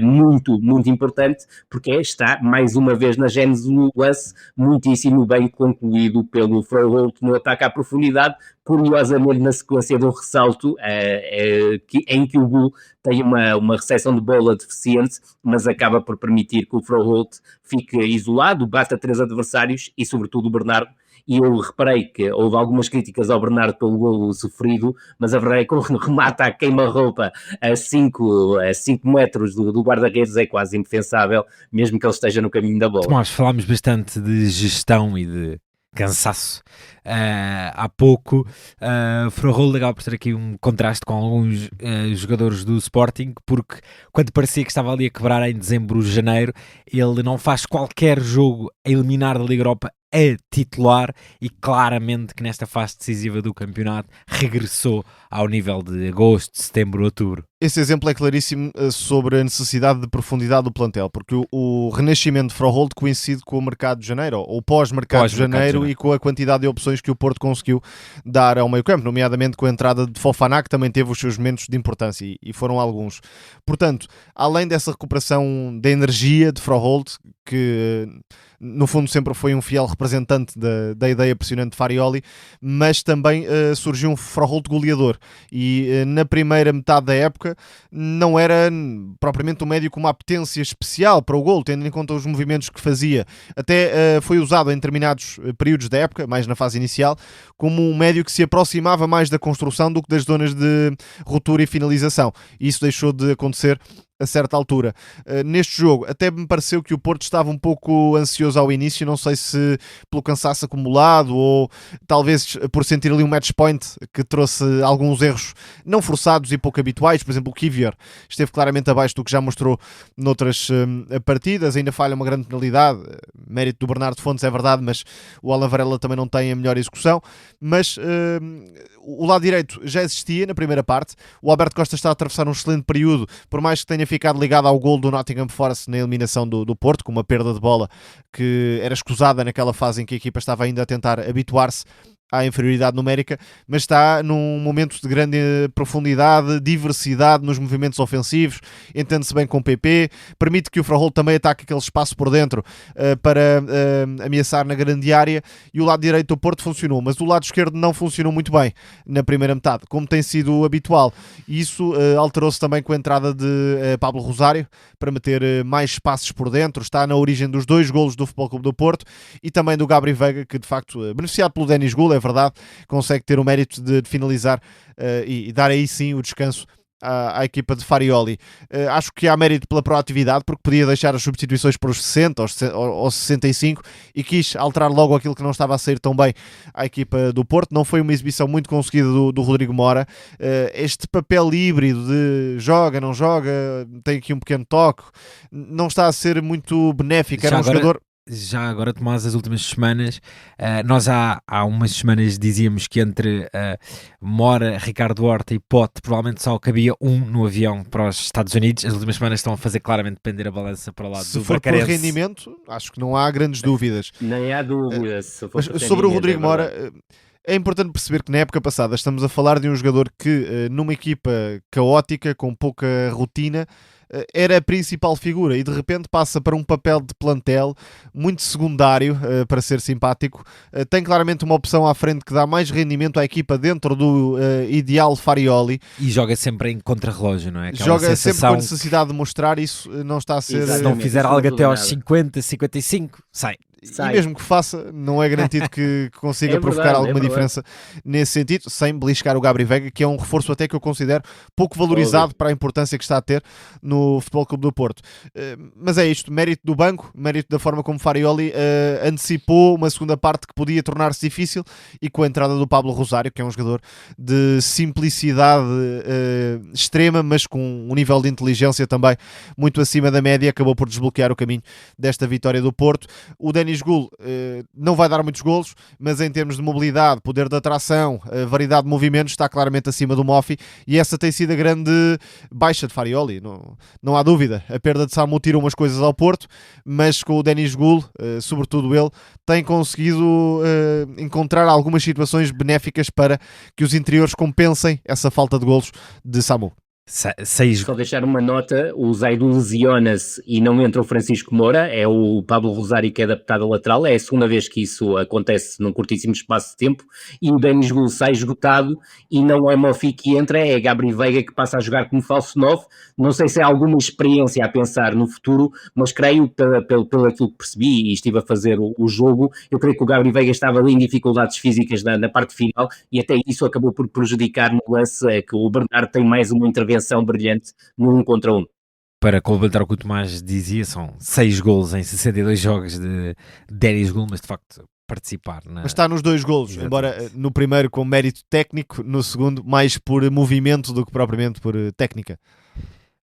muito, muito importante, porque está, mais uma vez, na gênese do lance, muitíssimo bem concluído pelo Fraultz no ataque à profundidade, curiosamente na sequência de um ressalto em que o Golo tem uma recepção de bola deficiente, mas acaba por permitir que o Fraultz fique isolado, basta 3 adversários e, sobretudo, o Bernardo. E eu reparei que houve algumas críticas ao Bernardo pelo golo sofrido, mas a verdade é que quando remata a queima-roupa a 5 metros do guarda-redes é quase indefensável, mesmo que ele esteja no caminho da bola. Tomás, falámos bastante de gestão e de cansaço há pouco. Fraultz acaba por ter aqui um contraste com alguns jogadores do Sporting, porque quando parecia que estava ali a quebrar em dezembro, janeiro, ele não faz qualquer jogo a eliminar da Liga Europa a titular, e claramente que nesta fase decisiva do campeonato regressou ao nível de agosto, setembro, outubro. Esse exemplo é claríssimo sobre a necessidade de profundidade do plantel, porque o renascimento de Froholt coincide com o mercado de janeiro, ou pós-mercado de janeiro, e com a quantidade de opções que o Porto conseguiu dar ao meio-campo, nomeadamente com a entrada de Fofana, que também teve os seus momentos de importância, e foram alguns. Portanto, além dessa recuperação da energia de Froholt, que no fundo sempre foi um fiel representante da ideia pressionante de Farioli, mas também surgiu um Froholt goleador, e na primeira metade da época não era propriamente um médio com uma apetência especial para o gol, tendo em conta os movimentos que fazia. Até foi usado em determinados períodos da época, mais na fase inicial, como um médio que se aproximava mais da construção do que das zonas de ruptura e finalização, e isso deixou de acontecer a certa altura. Neste jogo até me pareceu que o Porto estava um pouco ansioso ao início, não sei se pelo cansaço acumulado ou talvez por sentir ali um match point que trouxe alguns erros não forçados e pouco habituais. Por exemplo, o Kivior esteve claramente abaixo do que já mostrou noutras partidas, ainda falha uma grande penalidade, mérito do Bernardo Fontes, é verdade, mas o Alan Varela também não tem a melhor execução. Mas o lado direito já existia na primeira parte, o Alberto Costa está a atravessar um excelente período, por mais que tenha ficado ligado ao gol do Nottingham Forest na eliminação do Porto, com uma perda de bola que era escusada naquela fase em que a equipa estava ainda a tentar habituar-se à inferioridade numérica, mas está num momento de grande profundidade, diversidade nos movimentos ofensivos, entende-se bem com o PP, permite que o Froholt também ataque aquele espaço por dentro para ameaçar na grande área, e o lado direito do Porto funcionou, mas o lado esquerdo não funcionou muito bem na primeira metade, como tem sido habitual, e isso alterou-se também com a entrada de Pablo Rosário, para meter mais espaços por dentro, está na origem dos 2 golos do Futebol Clube do Porto, e também do Gabri Veiga, que de facto, beneficiado pelo Denis Gul, é verdade, consegue ter o mérito de finalizar e dar aí sim o descanso à equipa de Farioli. Acho que há mérito pela proatividade, porque podia deixar as substituições para os 60 ou 65 e quis alterar logo aquilo que não estava a sair tão bem à equipa do Porto. Não foi uma exibição muito conseguida do Rodrigo Mora. Este papel híbrido de joga, não joga, tem aqui um pequeno toque, não está a ser muito benéfico. Era um jogador... Já agora, Tomás, as últimas semanas, nós há umas semanas dizíamos que entre Mora, Ricardo Horta e Pote provavelmente só cabia um no avião para os Estados Unidos. As últimas semanas estão a fazer claramente pender a balança para o lado do Barcarese. Se for por rendimento, acho que não há grandes dúvidas. Nem há dúvidas. Sobre o Rodrigo Mora... É importante perceber que na época passada estamos a falar de um jogador que, numa equipa caótica, com pouca rotina, era a principal figura, e de repente passa para um papel de plantel muito secundário, para ser simpático. Tem claramente uma opção à frente que dá mais rendimento à equipa dentro do ideal Farioli. E joga sempre em contrarrelógio, não é? Aquela joga sensação... sempre com a necessidade de mostrar isso, não está a ser... Se não fizer algo até aos 50, 55, sai. E mesmo que faça, não é garantido que consiga provocar alguma diferença nesse sentido, sem beliscar o Gabri Veiga, que é um reforço até que eu considero pouco valorizado para a importância que está a ter no Futebol Clube do Porto. Mas é isto, mérito do banco, mérito da forma como Farioli antecipou uma segunda parte que podia tornar-se difícil, e com a entrada do Pablo Rosário, que é um jogador de simplicidade extrema, mas com um nível de inteligência também muito acima da média, acabou por desbloquear o caminho desta vitória do Porto. O Denis Gul não vai dar muitos golos, mas em termos de mobilidade, poder de atração, variedade de movimentos, está claramente acima do Moffi, e essa tem sido a grande baixa de Farioli, não há dúvida. A perda de Samu tira umas coisas ao Porto, mas com o Denis Gul, sobretudo ele, tem conseguido encontrar algumas situações benéficas para que os interiores compensem essa falta de golos de Samu. Só deixar uma nota, o Zaidu lesiona-se e não entra o Francisco Moura, é o Pablo Rosário que é adaptado a lateral, é a segunda vez que isso acontece num curtíssimo espaço de tempo, e o Denis Gul sai esgotado e não é Moffi que entra, é Gabri Veiga que passa a jogar como falso 9. Não sei se é alguma experiência a pensar no futuro, mas creio, pelo aquilo que percebi e estive a fazer o jogo, eu creio que o Gabri Veiga estava ali em dificuldades físicas na parte final, e até isso acabou por prejudicar no lance, que o Bernardo tem mais uma intervenção brilhante no 1 contra 1. Para complementar o que o Tomás dizia, são 6 golos em 62 jogos de Denis Gul, mas de facto participar. Mas está nos 2 golos, embora no primeiro com mérito técnico, no segundo mais por movimento do que propriamente por técnica.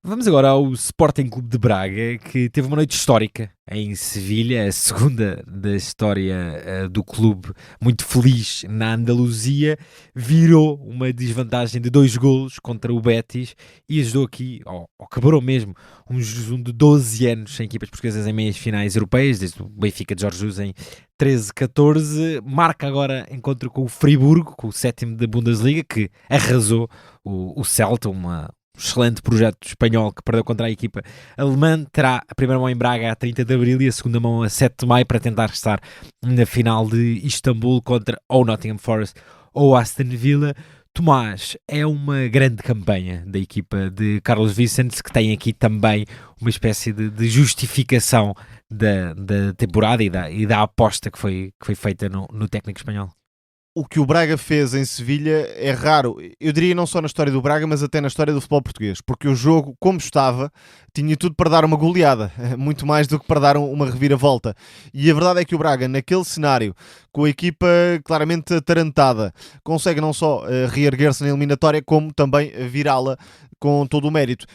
Vamos agora ao Sporting Clube de Braga, que teve uma noite histórica em Sevilha, a segunda da história do clube, muito feliz na Andaluzia, virou uma desvantagem de 2 golos contra o Betis e ajudou aqui, ou quebrou mesmo, um jejum de 12 anos sem equipas portuguesas em meias finais europeias, desde o Benfica de Jorge Jesus em 13-14, marca agora encontro com o Friburgo, com o 7º da Bundesliga, que arrasou o Celta, um excelente projeto espanhol que perdeu contra a equipa alemã. Terá a primeira mão em Braga a 30 de Abril e a segunda mão a 7 de Maio para tentar estar na final de Istambul contra ou Nottingham Forest ou Aston Villa. Tomás, é uma grande campanha da equipa de Carlos Vicente, que tem aqui também uma espécie de justificação da temporada e da aposta que foi feita no técnico espanhol. O que o Braga fez em Sevilha é raro, eu diria não só na história do Braga, mas até na história do futebol português, porque o jogo, como estava, tinha tudo para dar uma goleada, muito mais do que para dar uma reviravolta. E a verdade é que o Braga, naquele cenário, com a equipa claramente atarantada, consegue não só reerguer-se na eliminatória, como também virá-la com todo o mérito.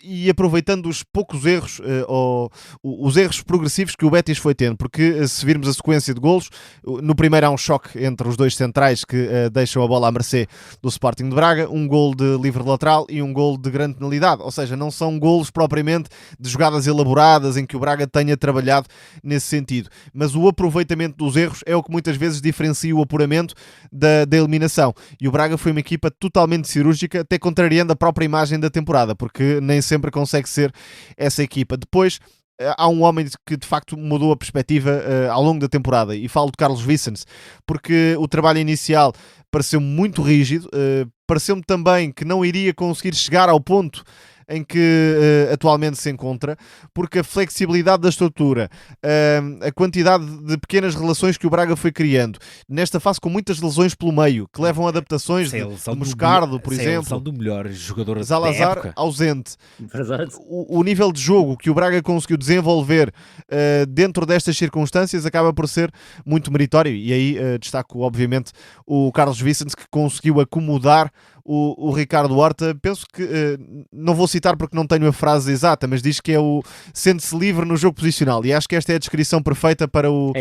E aproveitando os poucos erros, ou os erros progressivos que o Betis foi tendo, porque se virmos a sequência de golos, no primeiro há um choque entre os dois centrais que deixam a bola à mercê do Sporting de Braga, um gol de livre lateral e um gol de grande penalidade, ou seja, não são golos propriamente de jogadas elaboradas em que o Braga tenha trabalhado nesse sentido, mas o aproveitamento dos erros é o que muitas vezes diferencia o apuramento da eliminação, e o Braga foi uma equipa totalmente cirúrgica, até contrariando a própria imagem da temporada, porque nem sempre consegue ser essa equipa. Depois há um homem que de facto mudou a perspectiva ao longo da temporada, e falo de Carlos Vicens, porque o trabalho inicial pareceu muito rígido, pareceu-me também que não iria conseguir chegar ao ponto em que atualmente se encontra, porque a flexibilidade da estrutura, a quantidade de pequenas relações que o Braga foi criando, nesta fase com muitas lesões pelo meio, que levam a adaptações de Moscardo, por exemplo, do melhor jogador Zalazar, da época, ausente. O nível de jogo que o Braga conseguiu desenvolver dentro destas circunstâncias acaba por ser muito meritório, e aí destaco obviamente o Carlos Vicente, que conseguiu acomodar o Ricardo Horta. Penso que, não vou citar porque não tenho a frase exata, mas diz que é o sente-se livre no jogo posicional, e acho que esta é a descrição perfeita para o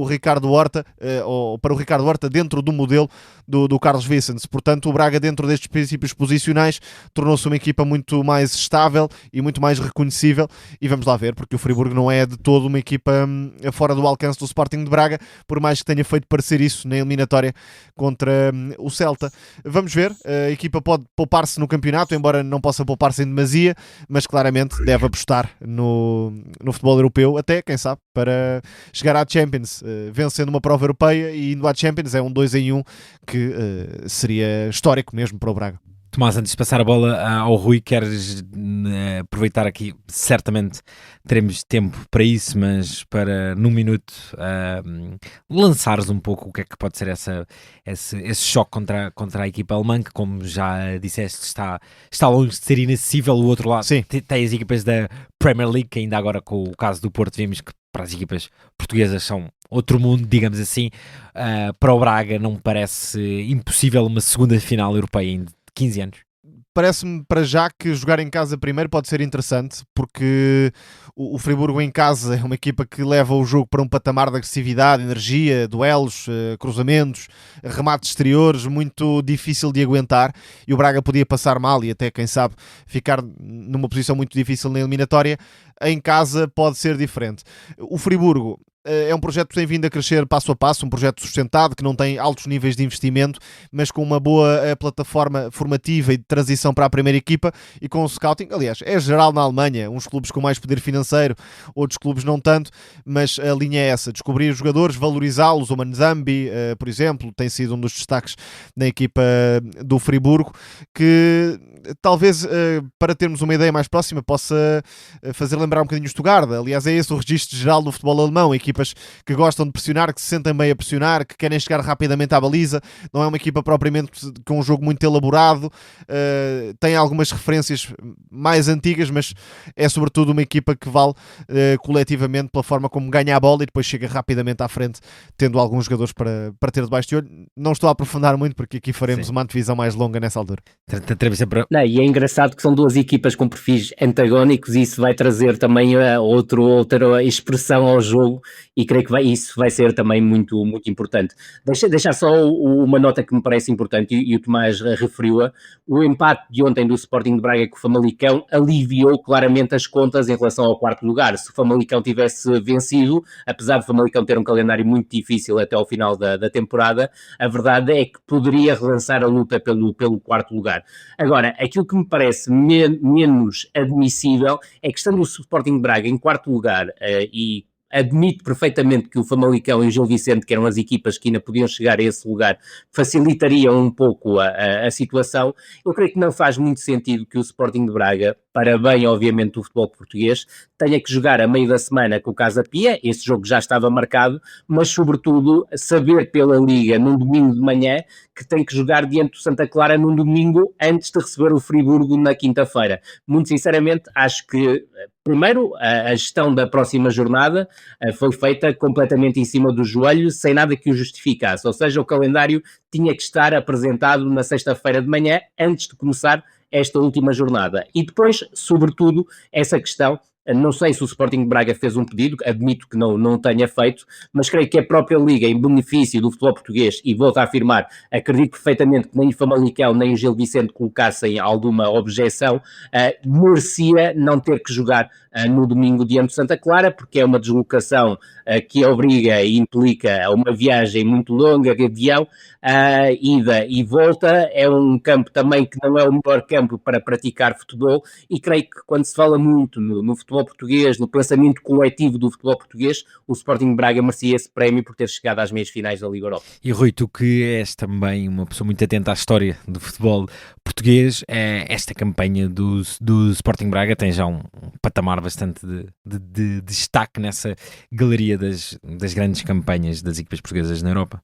Ricardo Horta, ou para o Ricardo Horta dentro do modelo do Carlos Vicente. Portanto, o Braga, dentro destes princípios posicionais, tornou-se uma equipa muito mais estável e muito mais reconhecível, e vamos lá ver, porque o Friburgo não é de todo uma equipa fora do alcance do Sporting de Braga, por mais que tenha feito parecer isso na eliminatória contra o Celta. Vamos ver. A equipa pode poupar-se no campeonato, embora não possa poupar-se em demasia, mas claramente deve apostar no futebol europeu, até, quem sabe, para chegar à Champions, vencendo uma prova europeia e indo à Champions. É um 2-1 que seria histórico mesmo para o Braga. Tomás, antes de passar a bola ao Rui, queres aproveitar aqui, certamente teremos tempo para isso, mas para num minuto lançares um pouco o que é que pode ser esse choque contra a equipa alemã, que, como já disseste, está longe de ser inacessível. O outro lado tem as equipas da Premier League, que ainda agora com o caso do Porto vimos que para as equipas portuguesas são outro mundo, digamos assim. Para o Braga não parece impossível uma segunda final europeia em 15 anos. Parece-me para já que jogar em casa primeiro pode ser interessante, porque o Friburgo em casa é uma equipa que leva o jogo para um patamar de agressividade, energia, duelos, cruzamentos, remates exteriores, muito difícil de aguentar, e o Braga podia passar mal e até, quem sabe, ficar numa posição muito difícil na eliminatória. Em casa pode ser diferente. O Friburgo é um projeto que tem vindo a crescer passo a passo, um projeto sustentado, que não tem altos níveis de investimento, mas com uma boa plataforma formativa e de transição para a primeira equipa, e com o scouting. Aliás, é geral na Alemanha, uns clubes com mais poder financeiro, outros clubes não tanto, mas a linha é essa: descobrir os jogadores, valorizá-los. O Manzambi, por exemplo, tem sido um dos destaques na equipa do Friburgo, que talvez, para termos uma ideia mais próxima, possa fazer lembrar um bocadinho o Stuttgart. Aliás, é esse o registro geral do futebol alemão. A equipa equipas que gostam de pressionar, que se sentem bem a pressionar, que querem chegar rapidamente à baliza. Não é uma equipa propriamente com um jogo muito elaborado, tem algumas referências mais antigas, mas é sobretudo uma equipa que vale coletivamente pela forma como ganha a bola e depois chega rapidamente à frente, tendo alguns jogadores para ter debaixo de olho. Não estou a aprofundar muito porque aqui faremos uma antevisão mais longa nessa altura. Não, e é engraçado que são duas equipas com perfis antagónicos e isso vai trazer também outra expressão ao jogo e creio que isso vai ser também muito, muito importante. Deixar só uma nota que me parece importante e o Tomás referiu-a. O empate de ontem do Sporting de Braga com o Famalicão aliviou claramente as contas em relação ao quarto lugar. Se o Famalicão tivesse vencido, apesar de o Famalicão ter um calendário muito difícil até ao final da temporada, a verdade é que poderia relançar a luta pelo quarto lugar. Agora, aquilo que me parece menos admissível é que estando o Sporting de Braga em quarto lugar e admito perfeitamente que o Famalicão e o Gil Vicente, que eram as equipas que ainda podiam chegar a esse lugar, facilitariam um pouco a situação. Eu creio que não faz muito sentido que o Sporting de Braga, para bem, obviamente, do futebol português, tenha que jogar a meio da semana com o Casa Pia. Esse jogo já estava marcado, mas, sobretudo, saber pela Liga, num domingo de manhã, que tem que jogar diante do Santa Clara num domingo antes de receber o Friburgo na quinta-feira. Muito sinceramente, acho que, primeiro, a gestão da próxima jornada foi feita completamente em cima do joelho, sem nada que o justificasse. Ou seja, o calendário tinha que estar apresentado na sexta-feira de manhã, antes de começar esta última jornada. E depois, sobretudo, essa questão, não sei se o Sporting de Braga fez um pedido, admito que não tenha feito, mas creio que a própria Liga, em benefício do futebol português, e volto a afirmar, acredito perfeitamente que nem o Famalicão nem o Gil Vicente colocassem alguma objeção, merecia não ter que jogar no domingo diante de Santa Clara, porque é uma deslocação que obriga e implica uma viagem muito longa de avião, ida e volta. É um campo também que não é o melhor campo para praticar futebol, e creio que quando se fala muito no futebol português, no pensamento coletivo do futebol português, o Sporting de Braga merecia esse prémio por ter chegado às meias finais da Liga Europa. E Rui, tu que és também uma pessoa muito atenta à história do futebol português, esta campanha do Sporting Braga tem já um patamar bastante de destaque nessa galeria das grandes campanhas das equipas portuguesas na Europa.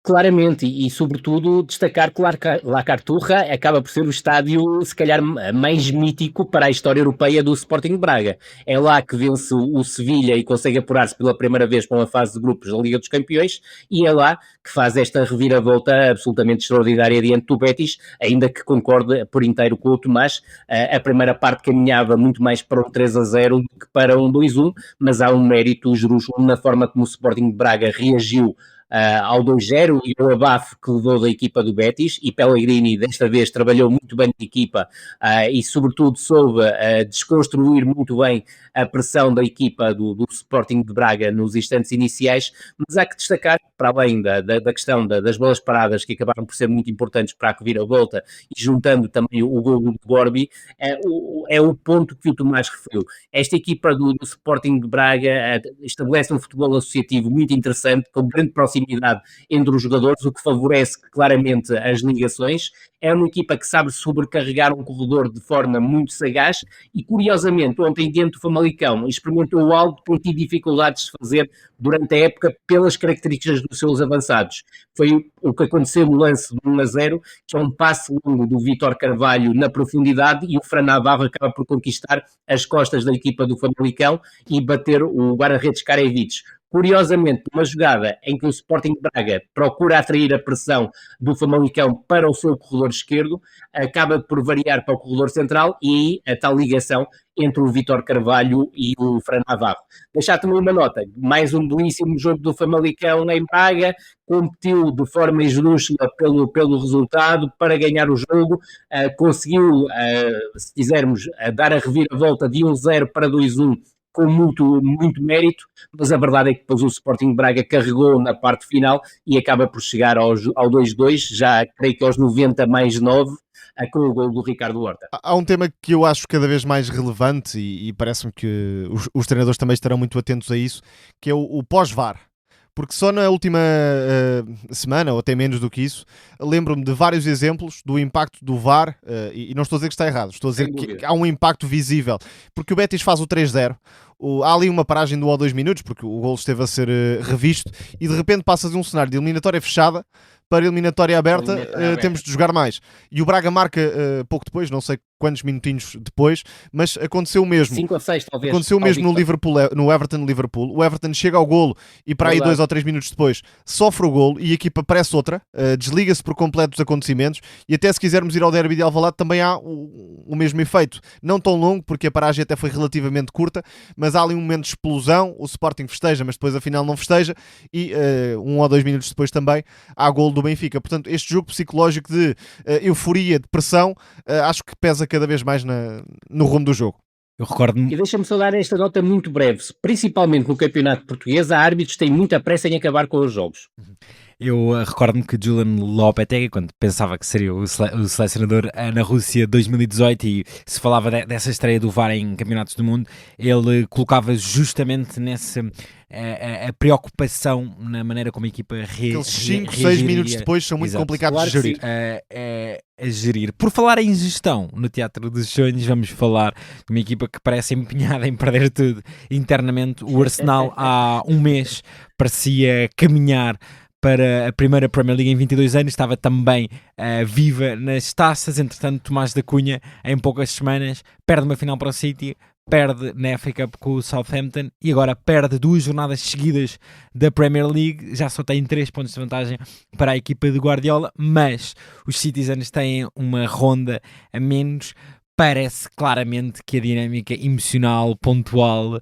Claramente, e sobretudo destacar que La Cartuja acaba por ser o estádio, se calhar, mais mítico para a história europeia do Sporting de Braga. É lá que vence o Sevilha e consegue apurar-se pela primeira vez para uma fase de grupos da Liga dos Campeões, e é lá que faz esta reviravolta absolutamente extraordinária diante do Betis, ainda que concorde por inteiro com o Tomás. A primeira parte caminhava muito mais para um 3-0 do que para um 2-1, mas há um mérito esdrúxulo na forma como o Sporting de Braga reagiu ao 2-0 e ao abafo que levou da equipa do Betis, e Pellegrini desta vez trabalhou muito bem na equipa e sobretudo soube desconstruir muito bem a pressão da equipa do Sporting de Braga nos instantes iniciais. Mas há que destacar, para além da questão das bolas paradas, que acabaram por ser muito importantes para a reviravolta, e juntando também o gol do Gorbi, é o ponto que o Tomás referiu. Esta equipa do Sporting de Braga estabelece um futebol associativo muito interessante, com grande proximidade entre os jogadores, o que favorece claramente as ligações. É uma equipa que sabe sobrecarregar um corredor de forma muito sagaz e, curiosamente, ontem diante do Famalicão experimentou algo que tem dificuldades de fazer durante a época pelas características dos seus avançados. Foi o que aconteceu no lance do 1-0, que é um passe longo do Vítor Carvalho na profundidade, e o Fran Navarro acaba por conquistar as costas da equipa do Famalicão e bater o guarda-redes Karevic. Curiosamente, uma jogada em que o Sporting de Braga procura atrair a pressão do Famalicão para o seu corredor esquerdo, acaba por variar para o corredor central, e aí a tal ligação entre o Vítor Carvalho e o Fran Navarro. Deixar também uma nota, mais um belíssimo jogo do Famalicão em Braga, competiu de forma esdrúxula pelo resultado para ganhar o jogo, conseguiu, se quisermos, dar a reviravolta de 1-0 para 2-1, com muito, muito mérito, mas a verdade é que depois o Sporting de Braga carregou na parte final e acaba por chegar ao 2-2, já creio que aos 90 mais 9, com o gol do Ricardo Horta. Há um tema que eu acho cada vez mais relevante, e parece-me que os treinadores também estarão muito atentos a isso, que é o pós-VAR. Porque só na última semana, ou até menos do que isso, lembro-me de vários exemplos do impacto do VAR, e não estou a dizer que está errado, estou a dizer que há um impacto visível. Porque o Betis faz o 3-0, há ali uma paragem de 1 ou 2 minutos, porque o golo esteve a ser revisto, e de repente passa de um cenário de eliminatória fechada para eliminatória aberta, temos de jogar mais. E o Braga marca pouco depois, não sei quantos minutinhos depois, mas aconteceu o mesmo. 5 ou 6 talvez. Aconteceu o mesmo no Liverpool, no Everton-Liverpool. O Everton chega ao golo e para aí 2 ou 3 minutos depois sofre o golo e a equipa parece outra, desliga-se por completo dos acontecimentos, e até se quisermos ir ao derby de Alvalade também há o mesmo efeito. Não tão longo, porque a paragem até foi relativamente curta, mas há ali um momento de explosão, o Sporting festeja, mas depois afinal não festeja, e 1 ou 2 minutos depois também há golo do Benfica. Portanto, este jogo psicológico de euforia, de pressão, acho que pesa cada vez mais no rumo do jogo. Eu recordo-me. E deixa-me só dar esta nota muito breve. Principalmente no campeonato português, há árbitros que têm muita pressa em acabar com os jogos. Eu recordo-me que Julian Lopetegui, quando pensava que seria o selecionador na Rússia 2018 e se falava dessa estreia do VAR em campeonatos do mundo, ele colocava justamente nessa a preocupação na maneira como a equipa Aqueles 5, 6 minutos depois são muito complicados de gerir. A gerir. Por falar em gestão, no Teatro dos Sonhos, vamos falar de uma equipa que parece empenhada em perder tudo internamente. O Arsenal há um mês parecia caminhar para a primeira Premier League em 22 anos, estava também viva nas taças. Entretanto, Tomás da Cunha, em poucas semanas, perde uma final para o City, perde na FA Cup com o Southampton e agora perde 2 jornadas seguidas da Premier League. Já só tem 3 pontos de vantagem para a equipa de Guardiola, mas os Citizens têm uma ronda a menos. Parece claramente que a dinâmica emocional, pontual,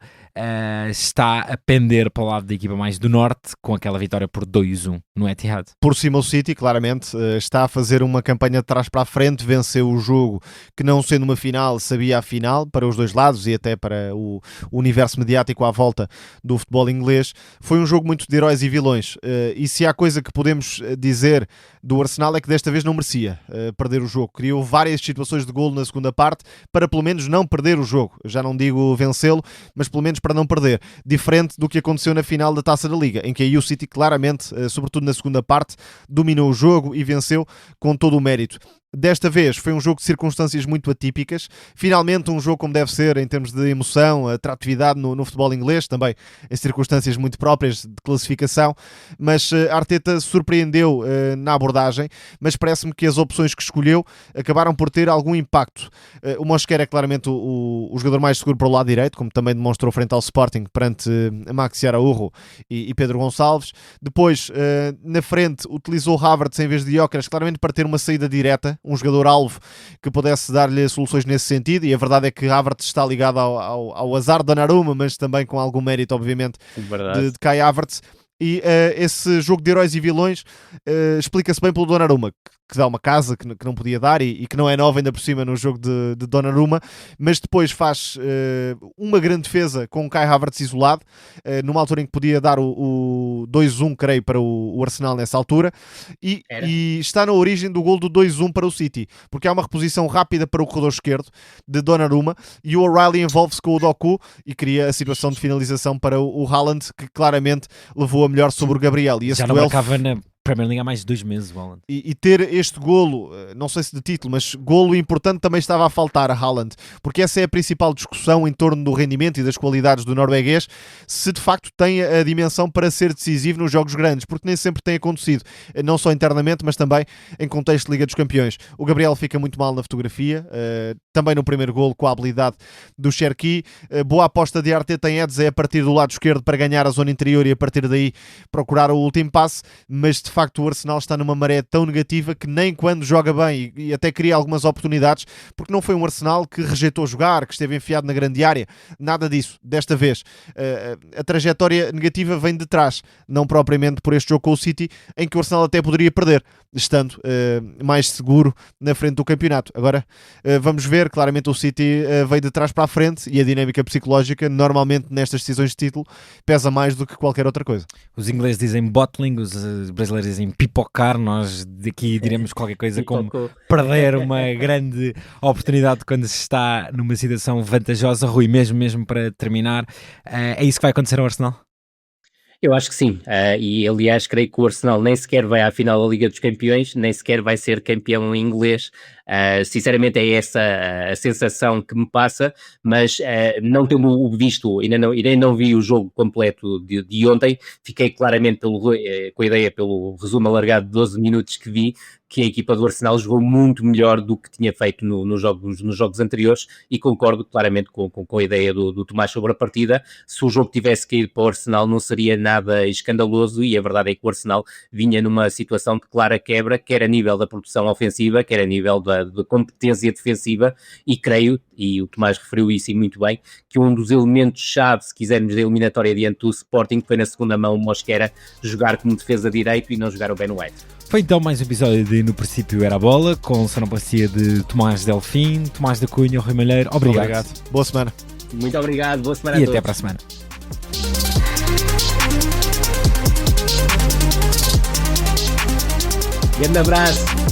está a pender para o lado da equipa mais do Norte, com aquela vitória por 2-1 no Etihad. Por cima o City, claramente, está a fazer uma campanha de trás para a frente, venceu o jogo que, não sendo uma final, sabia a final para os dois lados e até para o universo mediático à volta do futebol inglês. Foi um jogo muito de heróis e vilões, e se há coisa que podemos dizer do Arsenal é que desta vez não merecia perder o jogo. Criou várias situações de golo na segunda parte para pelo menos não perder o jogo. Já não digo vencê-lo, mas pelo menos para não perder. Diferente do que aconteceu na final da Taça da Liga, em que aí o City claramente, sobretudo na segunda parte, dominou o jogo e venceu com todo o mérito. Desta vez foi um jogo de circunstâncias muito atípicas, finalmente um jogo como deve ser em termos de emoção, atratividade no futebol inglês, também em circunstâncias muito próprias de classificação, mas Arteta surpreendeu na abordagem, mas parece-me que as opções que escolheu acabaram por ter algum impacto. O Mosquera é claramente o jogador mais seguro para o lado direito, como também demonstrou frente ao Sporting perante Maxi Araújo e Pedro Gonçalves. Depois, na frente, utilizou Havertz em vez de Gyökeres, claramente para ter uma saída direta, um jogador-alvo que pudesse dar-lhe soluções nesse sentido, e a verdade é que Havertz está ligado ao azar de Donnarumma, mas também com algum mérito, obviamente, de Kai Havertz. E esse jogo de heróis e vilões explica-se bem pelo Donnarumma, que dá uma casa que não podia dar e que não é nova ainda por cima no jogo de Donnarumma, mas depois faz uma grande defesa com o Kai Havertz isolado, numa altura em que podia dar o 2-1, creio, para o Arsenal nessa altura, e está na origem do gol do 2-1 para o City, porque há uma reposição rápida para o corredor esquerdo de Donnarumma e o O'Reilly envolve-se com o Doku e cria a situação de finalização para o Haaland, que claramente levou a melhor sobre o Gabriel. E esse já não marcava na Premier League há mais de 2 meses, Haaland. E ter este golo, não sei se de título, mas golo importante também estava a faltar a Haaland, porque essa é a principal discussão em torno do rendimento e das qualidades do norueguês, se de facto tem a dimensão para ser decisivo nos jogos grandes, porque nem sempre tem acontecido, não só internamente, mas também em contexto de Liga dos Campeões. O Gabriel fica muito mal na fotografia, também no primeiro golo com a habilidade do Cherki. Boa aposta de Arteta em Eds é a partir do lado esquerdo para ganhar a zona interior e a partir daí procurar o último passe, mas de facto o Arsenal está numa maré tão negativa que nem quando joga bem e até cria algumas oportunidades, porque não foi um Arsenal que rejeitou jogar, que esteve enfiado na grande área, nada disso. Desta vez a trajetória negativa vem de trás, não propriamente por este jogo com o City, em que o Arsenal até poderia perder, estando mais seguro na frente do campeonato. Agora vamos ver, claramente o City veio de trás para a frente e a dinâmica psicológica normalmente nestas decisões de título pesa mais do que qualquer outra coisa. Os ingleses dizem bottling, os brasileiros dizem pipocar, nós daqui diremos qualquer coisa como perder uma grande oportunidade quando se está numa situação vantajosa. Rui, mesmo para terminar, é isso que vai acontecer ao Arsenal? Eu acho que sim, e aliás creio que o Arsenal nem sequer vai à final da Liga dos Campeões, nem sequer vai ser campeão inglês Sinceramente é essa a sensação que me passa, mas não tendo visto, ainda não vi o jogo completo de ontem, fiquei claramente com a ideia, pelo resumo alargado de 12 minutos que vi, que a equipa do Arsenal jogou muito melhor do que tinha feito nos jogos anteriores, e concordo claramente com a ideia do Tomás sobre a partida. Se o jogo tivesse caído para o Arsenal não seria nada escandaloso, e a verdade é que o Arsenal vinha numa situação de clara quebra, quer a nível da produção ofensiva, quer a nível da competência defensiva, e creio, e o Tomás referiu isso e muito bem, que um dos elementos-chave, se quisermos, da eliminatória diante do Sporting foi na segunda mão o Mosquera jogar como defesa direito e não jogar o Ben White. Foi então mais um episódio de No Princípio Era a Bola, com sonoplastia de Tomás Delfim, Tomás da Cunha, Rui Malheiro. Obrigado. Boa semana. Muito obrigado, boa semana E a todos. até para a semana. Grande abraço.